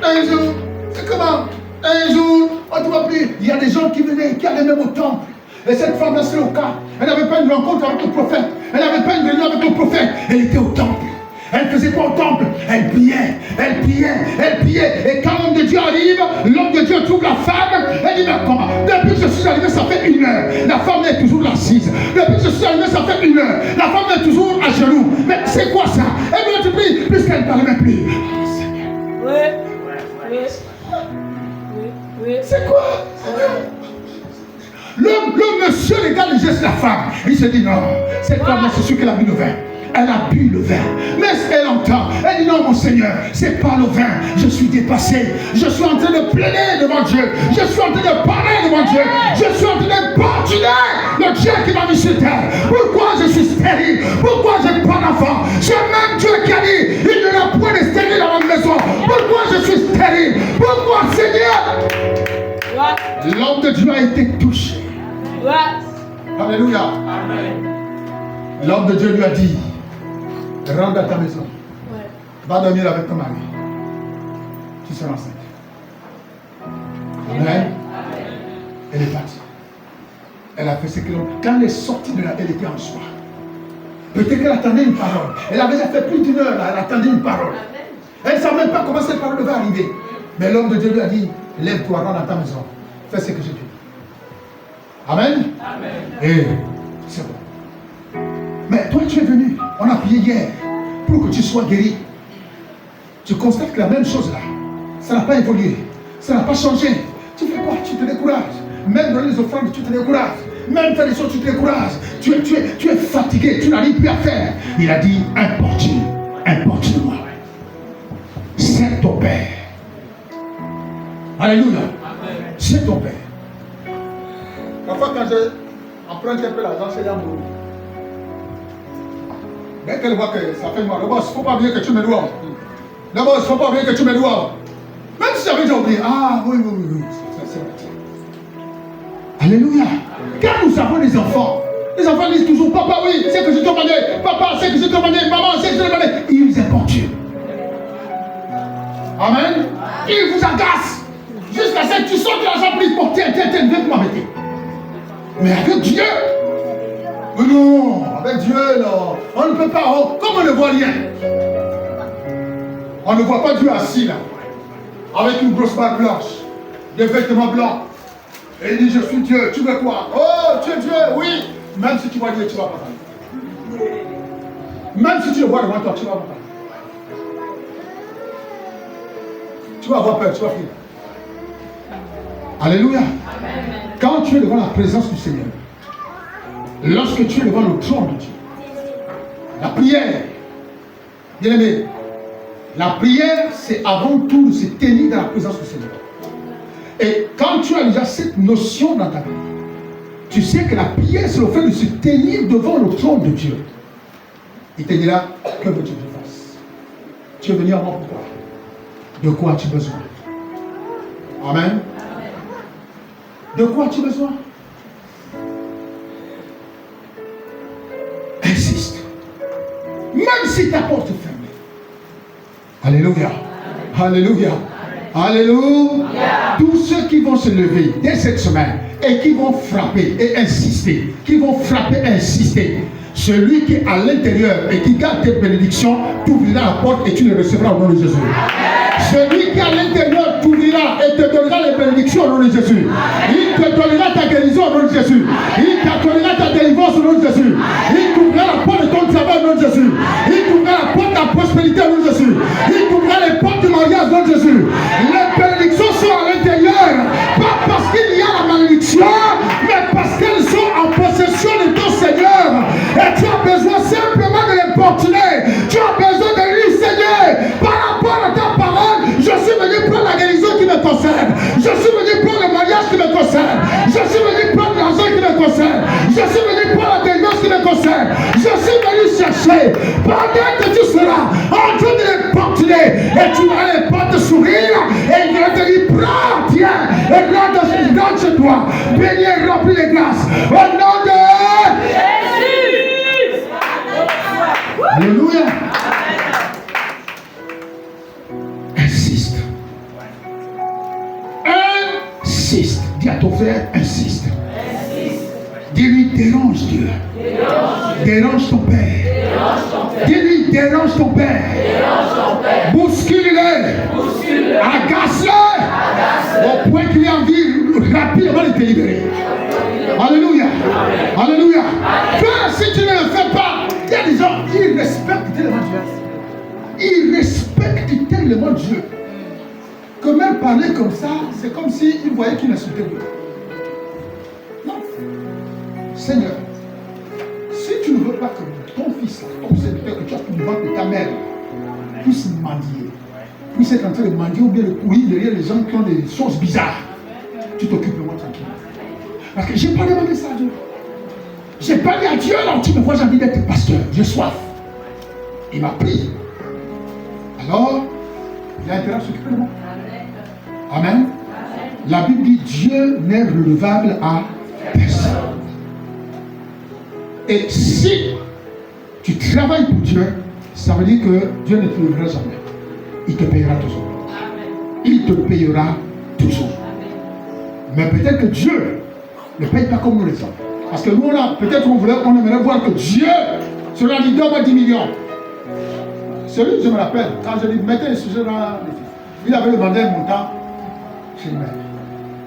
un jour, c'est comment? Un jour, tu vas prier. Il y a des gens qui venaient, qui allaient même au temple. Et cette femme-là, c'est au cas. Elle n'avait pas une rencontre avec le prophète. Elle n'avait pas une réunion avec le prophète. Elle était au temple. Elle faisait quoi au temple? Elle priait, elle priait, elle priait. Et quand l'homme de Dieu arrive, l'homme de Dieu trouve la femme. Elle dit, mais comment? Depuis que je suis arrivé, ça fait 1 heure. La femme est toujours assise. Depuis que je suis arrivé, ça fait 1 heure. La femme est toujours à genoux. Mais c'est quoi ça? Elle me dit, puisqu'elle ne parle même plus. Oui. C'est quoi? L'homme, monsieur, regarde les gestes de la femme. Il se dit, non, cette femme-là, c'est sûr qu'elle a bu le vin. Elle a bu le vin. Mais elle entend. Elle dit, non, mon Seigneur, c'est pas le vin. Je suis dépassé. Je suis en train de plaider devant Dieu. Je suis en train de parler devant Dieu. Je suis en train de pardonner le Dieu qui m'a mis sur terre. Pourquoi je suis stérile? Pourquoi je n'ai pas d'enfant? C'est même Dieu qui a dit, il n'y a point de stérile dans ma maison. Pourquoi je suis stérile? Pourquoi, Seigneur? L'homme de Dieu a été touché. Alléluia. L'homme de Dieu lui a dit, rentre à ta maison. Va dormir avec ton mari. Tu seras enceinte. Amen. Elle est partie. Elle a fait ce qu'elle a. Quand elle est sortie de là, elle était en soi. Peut-être qu'elle attendait une parole. Elle avait déjà fait plus d'1 heure là, elle attendait une parole. Elle ne savait même pas comment cette parole va arriver. Mais l'homme de Dieu lui a dit, lève-toi, rentre à ta maison. Fais ce que je te dis. Amen. Et c'est bon. Mais toi, tu es venu. On a prié hier pour que tu sois guéri. Tu constates que la même chose là, ça n'a pas évolué. Ça n'a pas changé. Tu fais quoi? Tu te décourages. Même dans les offrandes, tu te décourages. Même faire les choses, tu te décourages. Tu es fatigué. Tu n'arrives plus à faire. Il a dit, importune-moi. C'est ton Père. Alléluia. C'est ton Père. Parfois, quand je emprunte un peu l'argent, c'est un boulot. Dès qu'elle voit que ça fait mal, le boss, il ne faut pas oublier que tu me dois. Le boss, il ne faut pas oublier que tu me dois. Même si j'avais déjà oublié. Ah, oui. C'est vrai. Alléluia. Quand nous avons des enfants, les enfants disent toujours, papa, oui, c'est que je te demandais. Papa, c'est que je te demandais. Maman, c'est que je te demandais. Ils importunent. Amen. Ils vous agacent. Jusqu'à ce que tu sortes de l'argent pour lui porter, viens pour m'arrêter. Mais avec Dieu, mais non, avec Dieu, non, on ne peut pas, comme on ne voit rien. On ne voit pas Dieu assis là, avec une grosse barbe blanche, des vêtements blancs. Et il dit, je suis Dieu, tu veux quoi? Oh, tu es Dieu, oui. Même si tu vois Dieu, tu vas pas parler. Même si tu le vois devant toi, tu vas pas parler. Tu vas avoir peur, tu vas fuir. Alléluia. Quand tu es devant la présence du Seigneur, lorsque tu es devant le trône de Dieu, la prière, bien aimé, la prière c'est avant tout de se tenir dans la présence du Seigneur. Et quand tu as déjà cette notion dans ta vie, tu sais que la prière c'est le fait de se tenir devant le trône de Dieu. Il te dira, que veux-tu que je fasse? Tu es venu à moi pourquoi? De quoi as-tu besoin? Amen. De quoi as-tu besoin? Insiste. Même si ta porte est fermée. Alléluia. Alléluia. Alléluia. Tous ceux qui vont se lever dès cette semaine et qui vont frapper et insister, celui qui est à l'intérieur et qui garde tes bénédictions, t'ouvrira la porte et tu les recevras au nom de Jésus. Celui qui est à l'intérieur t'ouvrira et te donnera les bénédictions au nom de Jésus. Il te donnera ta guérison au nom de Jésus. Il te donnera ta délivrance au nom de Jésus. Il t'ouvrira la porte de ton travail au nom de Jésus. Il t'ouvrira la porte de la prospérité au nom de Jésus. Il t'ouvrira les portes du mariage au nom de Jésus. Les bénédictions sont à l'intérieur. Pas parce qu'il y a la malédiction, mais parce qu'elles sont en possession de ton Seigneur. Et tu as besoin simplement de les porter. Tu as besoin de lui, Seigneur, par rapport à ta parole. Je suis venu prendre la guérison qui me concerne. Je suis venu prendre le mariage qui me concerne. Je suis venu prendre l'argent qui me concerne. Je suis venu prendre la délivrance qui me concerne. Je suis venu chercher. Pendant que tu seras en train de les porter, et tu vas les porter sourire, et il va te dire, prends, tiens, et rentre chez toi. Béni et rempli de grâce. Au nom de Jésus. Alléluia. Insiste. Insiste. Dis à ton frère, insiste. Dis-lui, dérange Dieu. Dérange ton Père. Dis-lui, dérange ton Père. Bouscule-le. Agace-le. Au point qu'il ait envie rapidement de te libérer. Alléluia. Alléluia. Frère, si tu ne le fais pas, il y a des gens qui respectent tellement Dieu. Ils respectent tellement Dieu. Que même parler comme ça, c'est comme s'ils voyaient qu'il insultait Dieu. Non. Seigneur, si tu ne veux pas que ton fils, ton serviteur que tu as pu vendre de ta mère, puisse mendier, puisse être en train de mendier ou bien de courir derrière les gens qui ont des choses bizarres, tu t'occupes de moi tranquillement. Parce que je n'ai pas demandé ça à Dieu. Je n'ai pas dit à Dieu, alors tu me vois, j'ai envie d'être pasteur, j'ai soif. Il m'a pris. Alors, il a intérêt à s'occuper de moi. Amen. La Bible dit Dieu n'est redevable à personne. Et si tu travailles pour Dieu, ça veut dire que Dieu ne te payera jamais. Il te payera toujours. Il te payera toujours. Mais peut-être que Dieu ne paye pas comme nous les hommes. Parce que nous, peut-être on aimerait voir que Dieu, cela dit donne-moi 10 millions. Celui, je me rappelle, quand je lui mettais le sujet dans il avait demandé un montant. Je dis, mais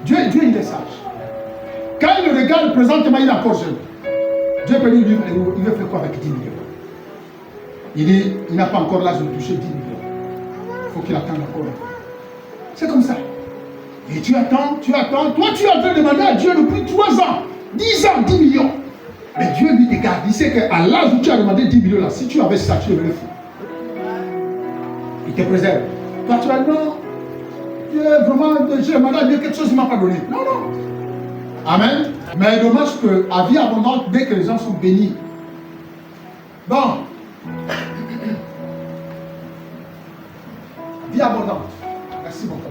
Dieu, il est sage. Quand il le regarde présentement, il est encore jeune. Dieu peut lui dire, il veut faire quoi avec 10 millions? Il dit, il n'a pas encore l'âge de toucher 10 millions. Il faut qu'il attende encore. C'est comme ça. Et tu attends. Toi, tu es en train de demander à Dieu depuis 3 ans, 10 ans, 10 millions. Mais Dieu lui te garde. Il sait qu'à l'âge où tu as demandé 10 millions, là, si tu avais ça, tu devrais faire. Il te préserve. Toi, tu vas dire, non, Dieu, vraiment, j'ai demandé à Dieu quelque chose, il ne m'a pas donné. Non, non. Amen. Mais dommage qu'à vie abondante, dès que les gens sont bénis. Bon. Vie abondante. Merci beaucoup.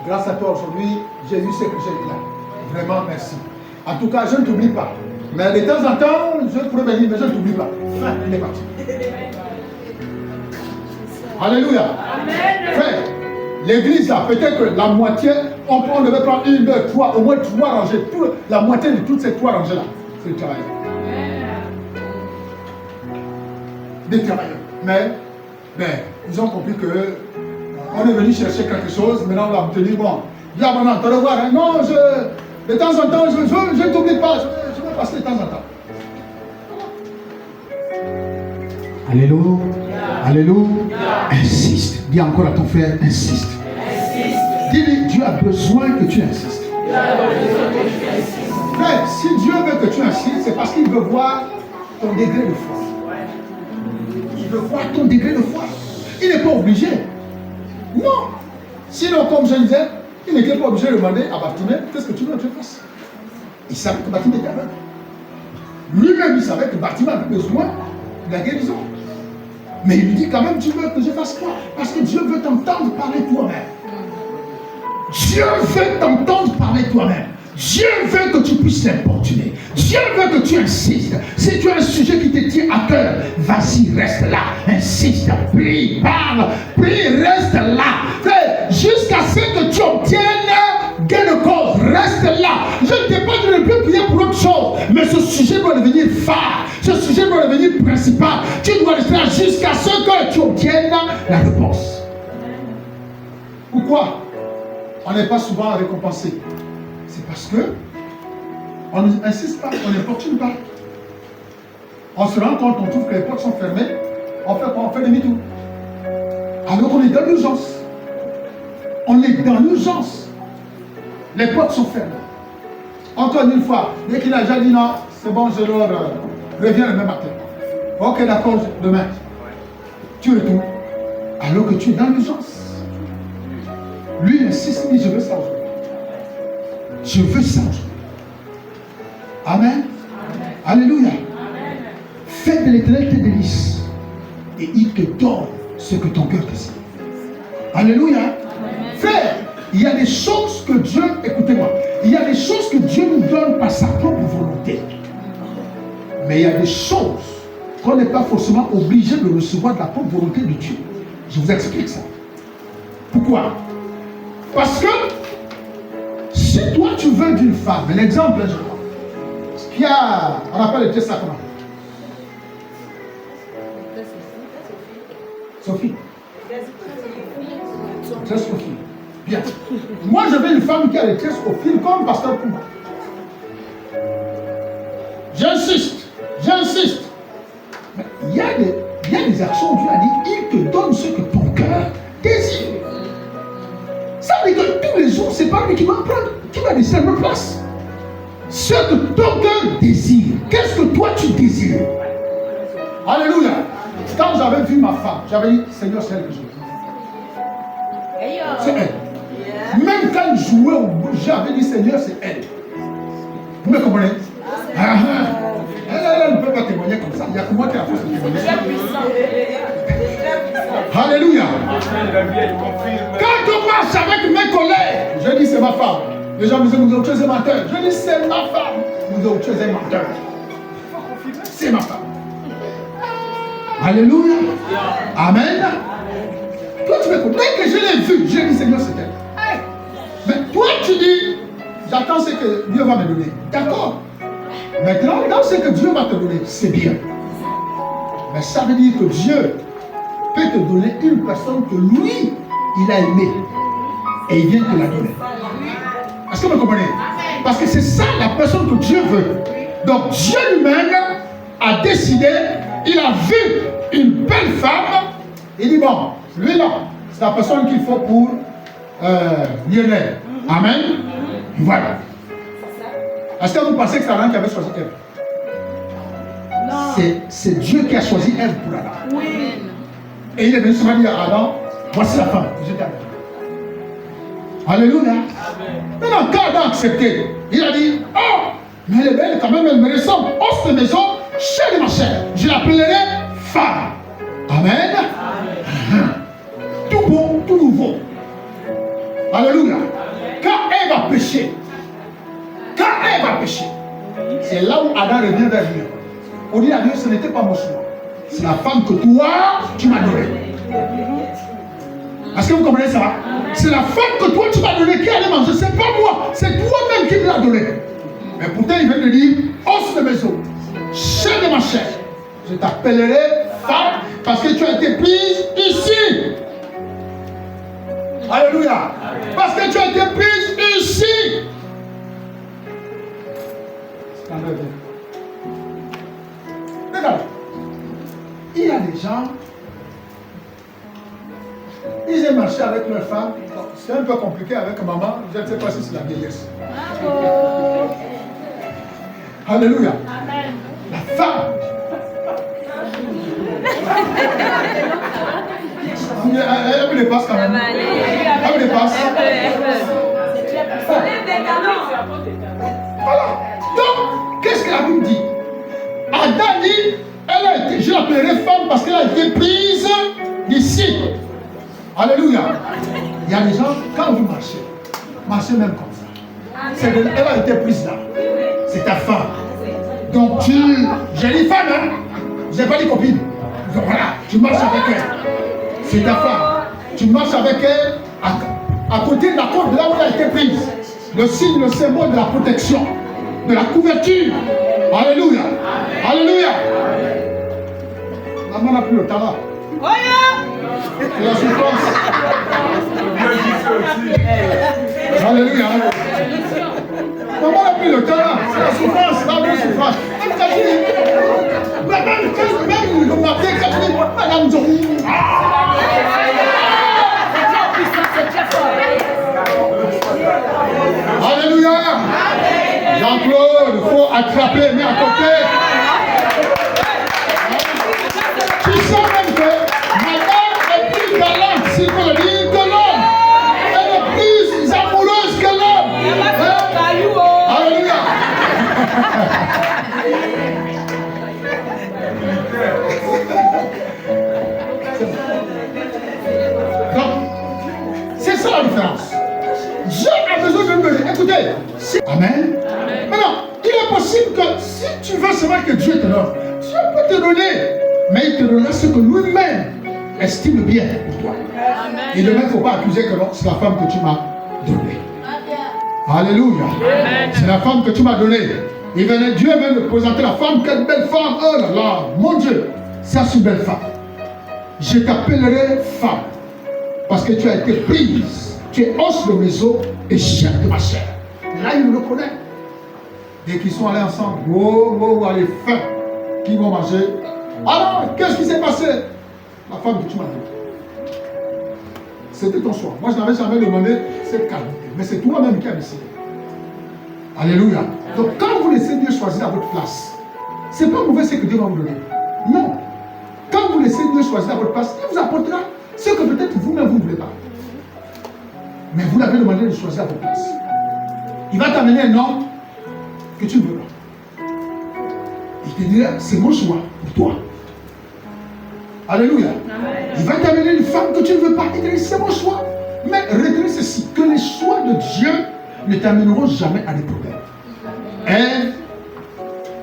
Grâce à toi aujourd'hui, j'ai eu ce que j'ai eu là. Vraiment, merci. En tout cas, je ne t'oublie pas. Mais de temps en temps, je pourrais bénir, mais je ne t'oublie pas. Enfin, il est parti. Alléluia. Amen. Frère, l'église là, peut-être que la moitié, on devait prendre 1, 2, 3, au moins 3 rangées. La moitié de toutes ces 3 rangées là, c'est le travail. Des travailleurs. Mais, ils ont compris que on est venu chercher quelque chose, maintenant on va obtenir, bon, il y a maintenant, tu vas voir, hein, non, de temps en temps, je ne t'oublie pas, je vais passer de temps en temps. Alléluia. Alléluia. Insiste. Dis encore à ton frère, insiste. Dis-lui, Dieu a besoin que tu insistes. Frère, si Dieu veut que tu insistes, c'est parce qu'il veut voir ton degré de foi. Il veut voir ton degré de foi. Il n'est pas obligé. Non. Sinon, comme je disais, il n'était pas obligé de demander à Bartimée, qu'est-ce que tu veux que je fasse? Il savait que Bartimée était aveugle. Lui-même, il savait que Bartimée avait besoin de la guérison. Mais il lui dit quand même, tu veux que je fasse quoi? Parce que Dieu veut t'entendre parler toi-même. Dieu veut t'entendre parler toi-même. Dieu veut que tu puisses l'importuner. Dieu veut que tu insistes. Si tu as un sujet qui te tient à cœur, vas-y, reste là. Insiste, prie, parle, prie, reste là. Jusqu'à ce que tu obtiennes gain de cause. Reste là. Je ne t'ai pas dit de ne plus prier pour autre chose. Mais ce sujet doit devenir phare. Ce sujet doit devenir principal. Tu dois rester là jusqu'à ce que tu obtiennes la réponse. Pourquoi on n'est pas souvent récompensé? C'est parce que on n'insiste pas, on n'importune pas. On se rend compte, on trouve que les portes sont fermées, on fait quoi? On fait demi-tour. Alors qu'on est dans l'urgence. On est dans l'urgence. Les portes sont fermées. Encore une fois, dès qu'il a déjà dit non, c'est bon, je leur reviens le même matin. Ok, d'accord, demain. Tu retournes. Alors que tu es dans l'urgence. Lui, il insiste, il dit, je veux ça aujourd'hui. Je veux ça aujourd'hui. Amen. Amen. Alléluia. Amen. Fais de l'Éternel tes délices et il te donne ce que ton cœur désire. Alléluia. Amen. Frère, il y a des choses que Dieu, écoutez-moi, il y a des choses que Dieu nous donne par sa propre volonté. Mais il y a des choses qu'on n'est pas forcément obligé de recevoir de la propre volonté de Dieu. Je vous explique ça. Pourquoi? Parce que si toi tu veux d'une femme, un exemple, qui a, on appelle le ça comment? Sophie. Sophie. Bien. Moi, je veux une femme qui a le Sophie comme pasteur Pouma. J'insiste. Mais il y a des actions, Dieu a dit, il te donne ce que ton cœur désire. Ça veut dire que tous les jours, c'est pas lui qui va prendre, qui va décider notre place. Ce que ton cœur désire, qu'est-ce que toi tu désires? Alléluia. Quand j'avais vu ma femme, j'avais dit, Seigneur, c'est elle que je veux. C'est elle. Même quand je jouais au bout, j'avais dit, Seigneur, c'est elle. Vous me comprenez? Elle ne peut pas témoigner comme ça. Il n'y a que moi qui a la force de témoigner. Alléluia. Quand on marche avec mes collègues, je dis c'est ma femme. Les gens me disent nous autres, c'est menteur. Je dis c'est ma femme. Nous autres, c'est menteur. C'est ma femme. Alléluia. Amen. Toi, tu me comprends. Dès que je l'ai vue, j'ai dit Seigneur, c'est elle. Mais toi, tu dis j'attends ce que Dieu va me donner. D'accord. Maintenant, dans ce que Dieu va te donner, c'est bien. Mais ça veut dire que Dieu peut te donner une personne que lui, il a aimée. Et il vient te la donner. Est-ce que vous me comprenez? Parce que c'est ça la personne que Dieu veut. Donc Dieu lui-même a décidé, il a vu une belle femme. Il dit bon, lui là, c'est la personne qu'il faut pour Lionel. Amen. Voilà. Est-ce que vous pensez que c'est Adam qui avait choisi Ève? Non. C'est Dieu qui a choisi Ève pour Adam. Oui. Et il est venu souvent dire à Adam, voici la femme, je t'aime. Alléluia. Amen. Maintenant, quand Adam a accepté, il a dit, oh, mais elle est belle quand même, elle me ressemble. Oh, cette maison, chère de ma chair, je l'appellerai femme. Amen. Amen. Tout bon, tout nouveau. Alléluia. Quand Ève a péché, c'est là où Adam revient vers Dieu. On dit à Dieu, ce n'était pas mon choix. C'est la femme que toi, tu m'as donnée. Est-ce que vous comprenez ça? C'est la femme que toi, tu m'as donnée qui allait manger. C'est pas moi, c'est toi-même qui me l'as donnée. Mais pourtant, il vient de dire, os de mes os, chair de ma chair, je t'appellerai femme parce que tu as été prise ici. Alléluia. Parce que tu as été prise ici. Regarde, il y a des gens, ils aiment marcher avec leur femme. C'est un peu compliqué avec maman, je ne sais pas si c'est la vieillesse. Alléluia. Amen. La femme. Elle me dépasse quand même. Elle me dépasse. Voilà. Donc, qu'est-ce que la Bible dit? Adam dit, je l'appellerai femme parce qu'elle a été prise d'ici. Alléluia. Il y a des gens, quand vous marchez même comme ça. Elle a été prise là. C'est ta femme. Donc j'ai dit femme, hein? Je n'ai pas dit copine. Donc voilà, tu marches avec elle. C'est ta femme. Tu marches avec elle à côté de la corde, là où elle a été prise. Le signe, le symbole de la protection, de la couverture. Alléluia. Alléluia. Maman n'a plus le talent. C'est la souffrance. Alléluia. Maman n'a plus le talent. C'est la souffrance. La vraie souffrance. Même le matin, quand tu dis, Madame Jolie. Alléluia. Jean-Claude, il faut attraper, mais à côté. Tu sais même que madame est plus galante, si vous le dites, que l'homme. Elle est plus amoureuse que l'homme. Alléluia. Donc, c'est ça la différence. Dieu a besoin de me dire, écoutez, Amen. Maintenant, il est possible que si tu veux savoir que Dieu te donne, Dieu peut te donner, mais il te donnera ce que lui-même estime bien pour toi. Amen. Et demain, il ne faut pas accuser que c'est la femme que tu m'as donnée. Alléluia. C'est la femme que tu m'as donnée. Dieu vient de présenter la femme, quelle belle femme, oh là là, mon Dieu, ça c'est une belle femme. Je t'appellerai femme, parce que tu as été prise, tu es os de mes os et chair de ma chair. Là, il le connaît. Dès qu'ils sont allés ensemble, les fins qui vont manger. Alors, qu'est-ce qui s'est passé? La femme que tu m'as dit. C'était ton choix. Moi, je n'avais jamais demandé cette qualité. Mais c'est toi-même qui as décidé. Alléluia. Donc, quand vous laissez Dieu choisir à votre place, ce n'est pas mauvais ce que Dieu va vous donner. Non. Quand vous laissez Dieu choisir à votre place, il vous apportera ce que peut-être vous-même vous ne voulez pas. Mais vous l'avez demandé de choisir à votre place. Il va t'amener un homme que tu ne veux pas. Il te dira, c'est mon choix pour toi. Alléluia. Amen. Il va t'amener une femme que tu ne veux pas. Il te dit, c'est mon choix. Mais retenez ceci, que les choix de Dieu ne t'amèneront jamais à des problèmes.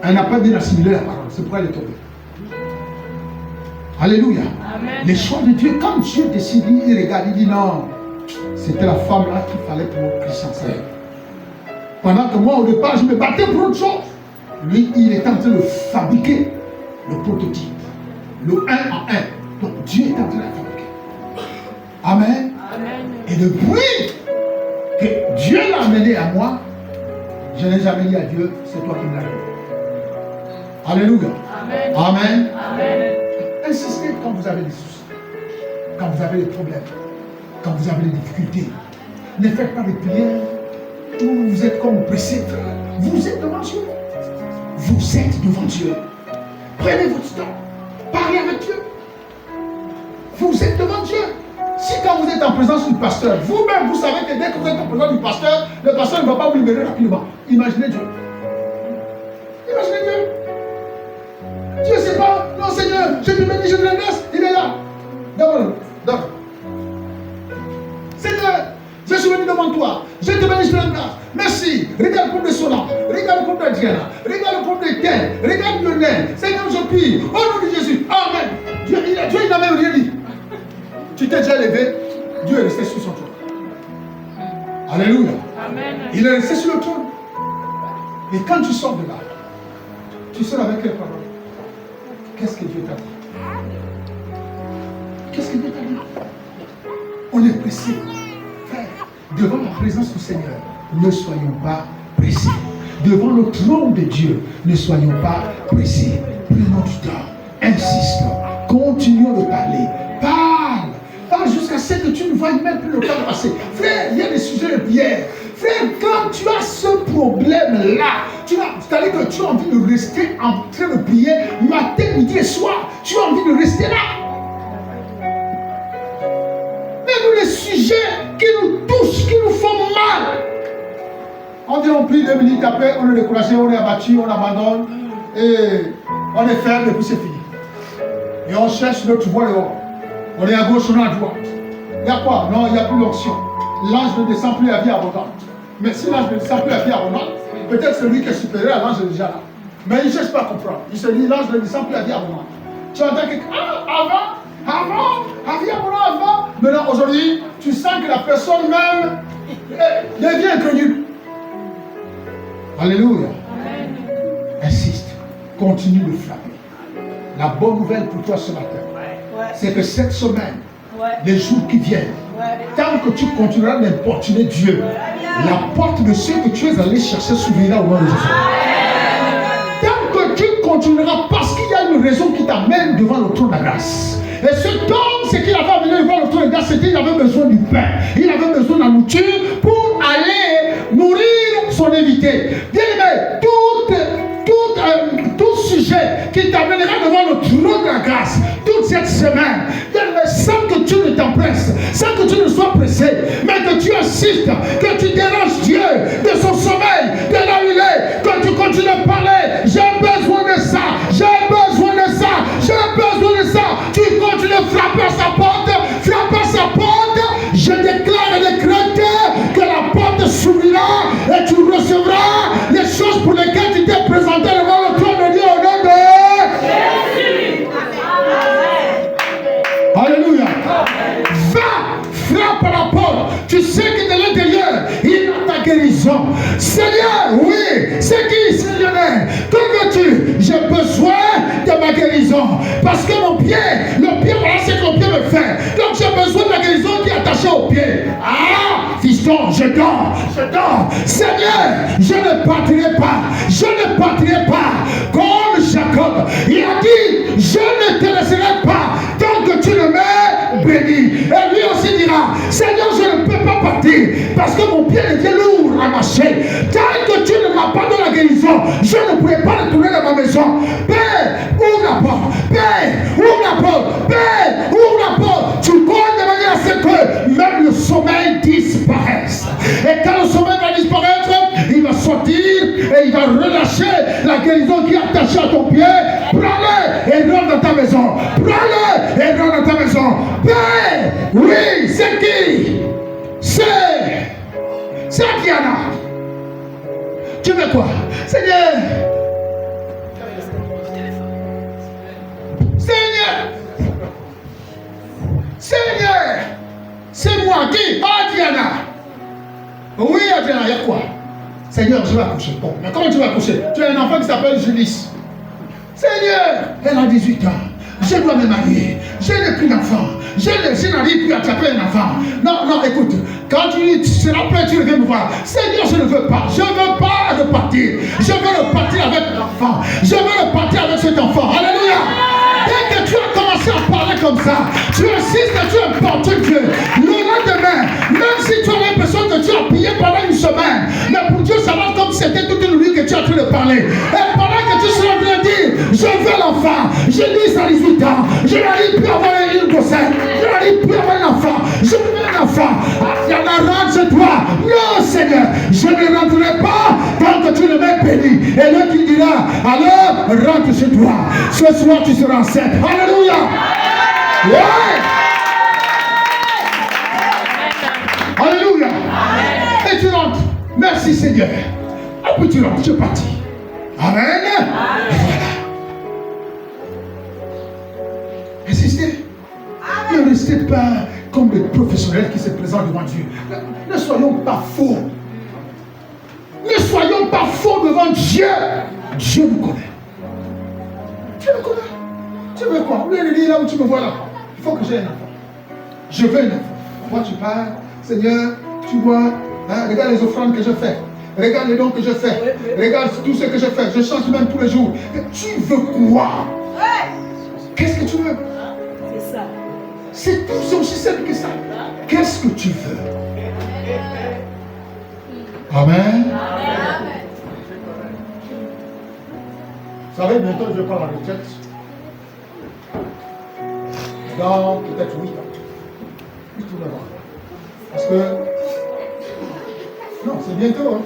Elle n'a pas bien assimilé la parole. C'est pourquoi elle est tombée. Alléluia. Amen. Les choix de Dieu, quand Dieu décide, il regarde, il dit non. C'était la femme là qu'il fallait pour Christian. Pendant que moi, au départ, je me battais pour autre chose. Lui, il est en train de fabriquer le prototype. Le 1 en 1. Donc Dieu est en train de la fabriquer. Amen. Amen. Et depuis que Dieu l'a amené à moi, je n'ai jamais dit à Dieu, c'est toi qui me l'as donné. Alléluia. Amen. Amen. Amen. Insistez quand vous avez des soucis, quand vous avez des problèmes, quand vous avez des difficultés. Ne faites pas des prières où vous êtes comme pressé. Vous êtes devant Dieu. Vous êtes devant Dieu. Prenez votre temps. Parlez avec Dieu. Vous êtes devant Dieu. Si quand vous êtes en présence du pasteur, vous-même vous savez que dès que vous êtes en présence du pasteur, le pasteur ne va pas vous libérer rapidement. Imaginez Dieu. Imaginez Dieu. Dieu ne sait pas. Non Seigneur, je te bénis, je te laisse. Il est là. D'abord. Seigneur, je suis venu devant toi. Je te bénis, je te laisse. Merci. Regarde le couple de Solan. Regarde le couple de Diana. Regarde le couple de Ken. Regarde Lionel. Seigneur, je prie. Au nom de Jésus. Amen. Dieu, il n'a même rien dit. Tu t'es déjà levé. Dieu est resté sur son trône. Alléluia. Amen. Il est resté sur le trône. Et quand tu sors de là, tu sors avec quelle parole? Qu'est-ce que Dieu t'a dit? Qu'est-ce que Dieu t'a dit? On est pressé. Frère, devant la présence du Seigneur, ne soyons pas pressés. Devant le trône de Dieu, ne soyons pas pressés. Prenons du temps. Insistons. Continuons de parler. Parle. Parle jusqu'à ce que tu ne vois même plus le temps passer. Frère, il y a des sujets de prière. Frère, quand tu as ce problème-là, c'est-à-dire que tu as envie de rester en train de prier matin, midi et soir. Tu as envie de rester là. Mais nous, les sujets qui nous touchent, qui nous font mal. On dit on prie 2 minutes après, on est découragé, on est abattu, on abandonne. Et on est faible et puis c'est fini. Et on cherche notre voie dehors. On est à gauche, on est à droite. Il y a quoi? Non, il n'y a plus l'onction. L'ange ne descend plus à vie abondante. Mais si l'ange ne descend plus à vie abondante, peut-être celui qui est supérieur à l'ange est déjà là. Mais il ne cherche pas à comprendre. Il se dit, l'ange ne descend plus à vie abondante. Tu entends quelqu'un, à vie abondante avant. Maintenant, aujourd'hui, tu sens que la personne même devient incrédule. Alléluia. Amen. Insiste. Continue de frapper. La bonne nouvelle pour toi ce matin, c'est que cette semaine, les jours qui viennent, tant que tu continueras d'importuner Dieu, la porte de ce que tu es allé chercher s'ouvrira au nom de Jésus. Tant que tu continueras, parce qu'il y a une raison qui t'amène devant le trône de la grâce. Et cet homme, ce qu'il avait amené devant le trône de grâce, c'était qu'il avait besoin du pain. Il avait besoin de la nourriture pour aller nourrir son invité. Bien-aimé, tout sujet qui t'amènera devant le trône de la grâce toute cette semaine, sans que tu ne t'empresses, sans que tu ne sois pressé, mais que tu insistes, que tu déranges Dieu de son sommeil, de là où il est, que tu continues à parler. J'ai besoin de ça, j'ai besoin de ça, j'ai besoin de ça. Tu continues à frapper à sa porte, frapper à sa porte. Je déclare et décrète que la porte s'ouvrira et tu recevras les choses pour lesquelles tu t'es présenté devant le trône de Dieu au nom de Jésus. Alléluia. Va, frappe à la porte. Tu sais que de l'intérieur, il y a ta guérison. Seigneur, oui, c'est qui, Seigneur? Seigneur, je ne partirai pas. Je ne partirai pas comme Jacob. Il a dit, je ne te laisserai pas tant que tu ne me bénis. Et lui aussi dira, Seigneur, je ne peux pas partir parce que mon pied était lourd à marcher. Tant que tu ne m'as pas donné la guérison, je ne pourrai pas retourner dans ma maison. Père, ouvre la porte. Père, ouvre la porte. Père, ouvre la porte. Tu comptes de manière à ce que même le sommeil disparaisse. Et quand le sommeil va disparaître, il va sortir et il va relâcher la guérison qui est attachée à ton pied. Prends-le et rentre dans ta maison. Prends-le et rentre dans ta maison. Père, oui, c'est qui? C'est Diana. Tu veux quoi? Seigneur. Seigneur, c'est moi qui? Diana. Oui, Diana, il y a quoi? Seigneur, je vais accoucher. Bon, mais comment tu vas accoucher? Tu as un enfant qui s'appelle Julie. Seigneur, elle a 18 ans. Je dois me marier. Je n'ai plus d'enfant. Je n'arrive plus à attraper un enfant. Non, écoute. Quand tu seras prêt, tu reviens me voir. Seigneur, je ne veux pas. Je ne veux pas repartir. Je veux repartir avec l'enfant. Je veux repartir avec cet enfant. Alléluia. Dès que tu as commencé à parler comme ça, tu insistes que tu importunes Dieu. Le lendemain, même si tu as l'impression que tu as prié pendant une semaine, mais pour Dieu, ça va comme si c'était toute une nuit que tu as en train de parler. Et pendant que tu seras en train de dire, je veux l'enfant, je dis à 18 ans, je n'arrive plus à avoir une grossesse, je n'arrive plus à avoir un enfant, je veux un enfant. Il y en a rentre chez toi. Non, Seigneur, je ne rentrerai pas tant que tu ne m'as béni. Et l'autre qui dira, alors rentre chez toi. Ce soir, tu seras enceinte. Alléluia. Ouais. Alléluia. Et tu rentres. Merci Seigneur. Et puis tu rentres, tu es parti. Amen. Et voilà. Résistez. Ne restez pas comme des professionnels qui se présentent devant Dieu. Ne soyons pas faux. Ne soyons pas faux devant Dieu. Dieu nous connaît. Dieu nous connaît. Tu veux quoi? Lui, il dit là où tu me vois là. Il faut que j'ai un enfant. Je veux un enfant. Moi, tu parles. Seigneur, tu vois, hein, regarde les offrandes que je fais. Regarde les dons que je fais. Regarde tout ce que je fais. Je chante même tous les jours. Et tu veux quoi? Qu'est-ce que tu veux? C'est ça. C'est tout, c'est aussi simple que ça. Qu'est-ce que tu veux? Amen. Vous savez, bientôt je vais prendre la retraite. Dans peut-être 8 ans. 8 ou 9 ans. Parce que, non, c'est bientôt. Hein.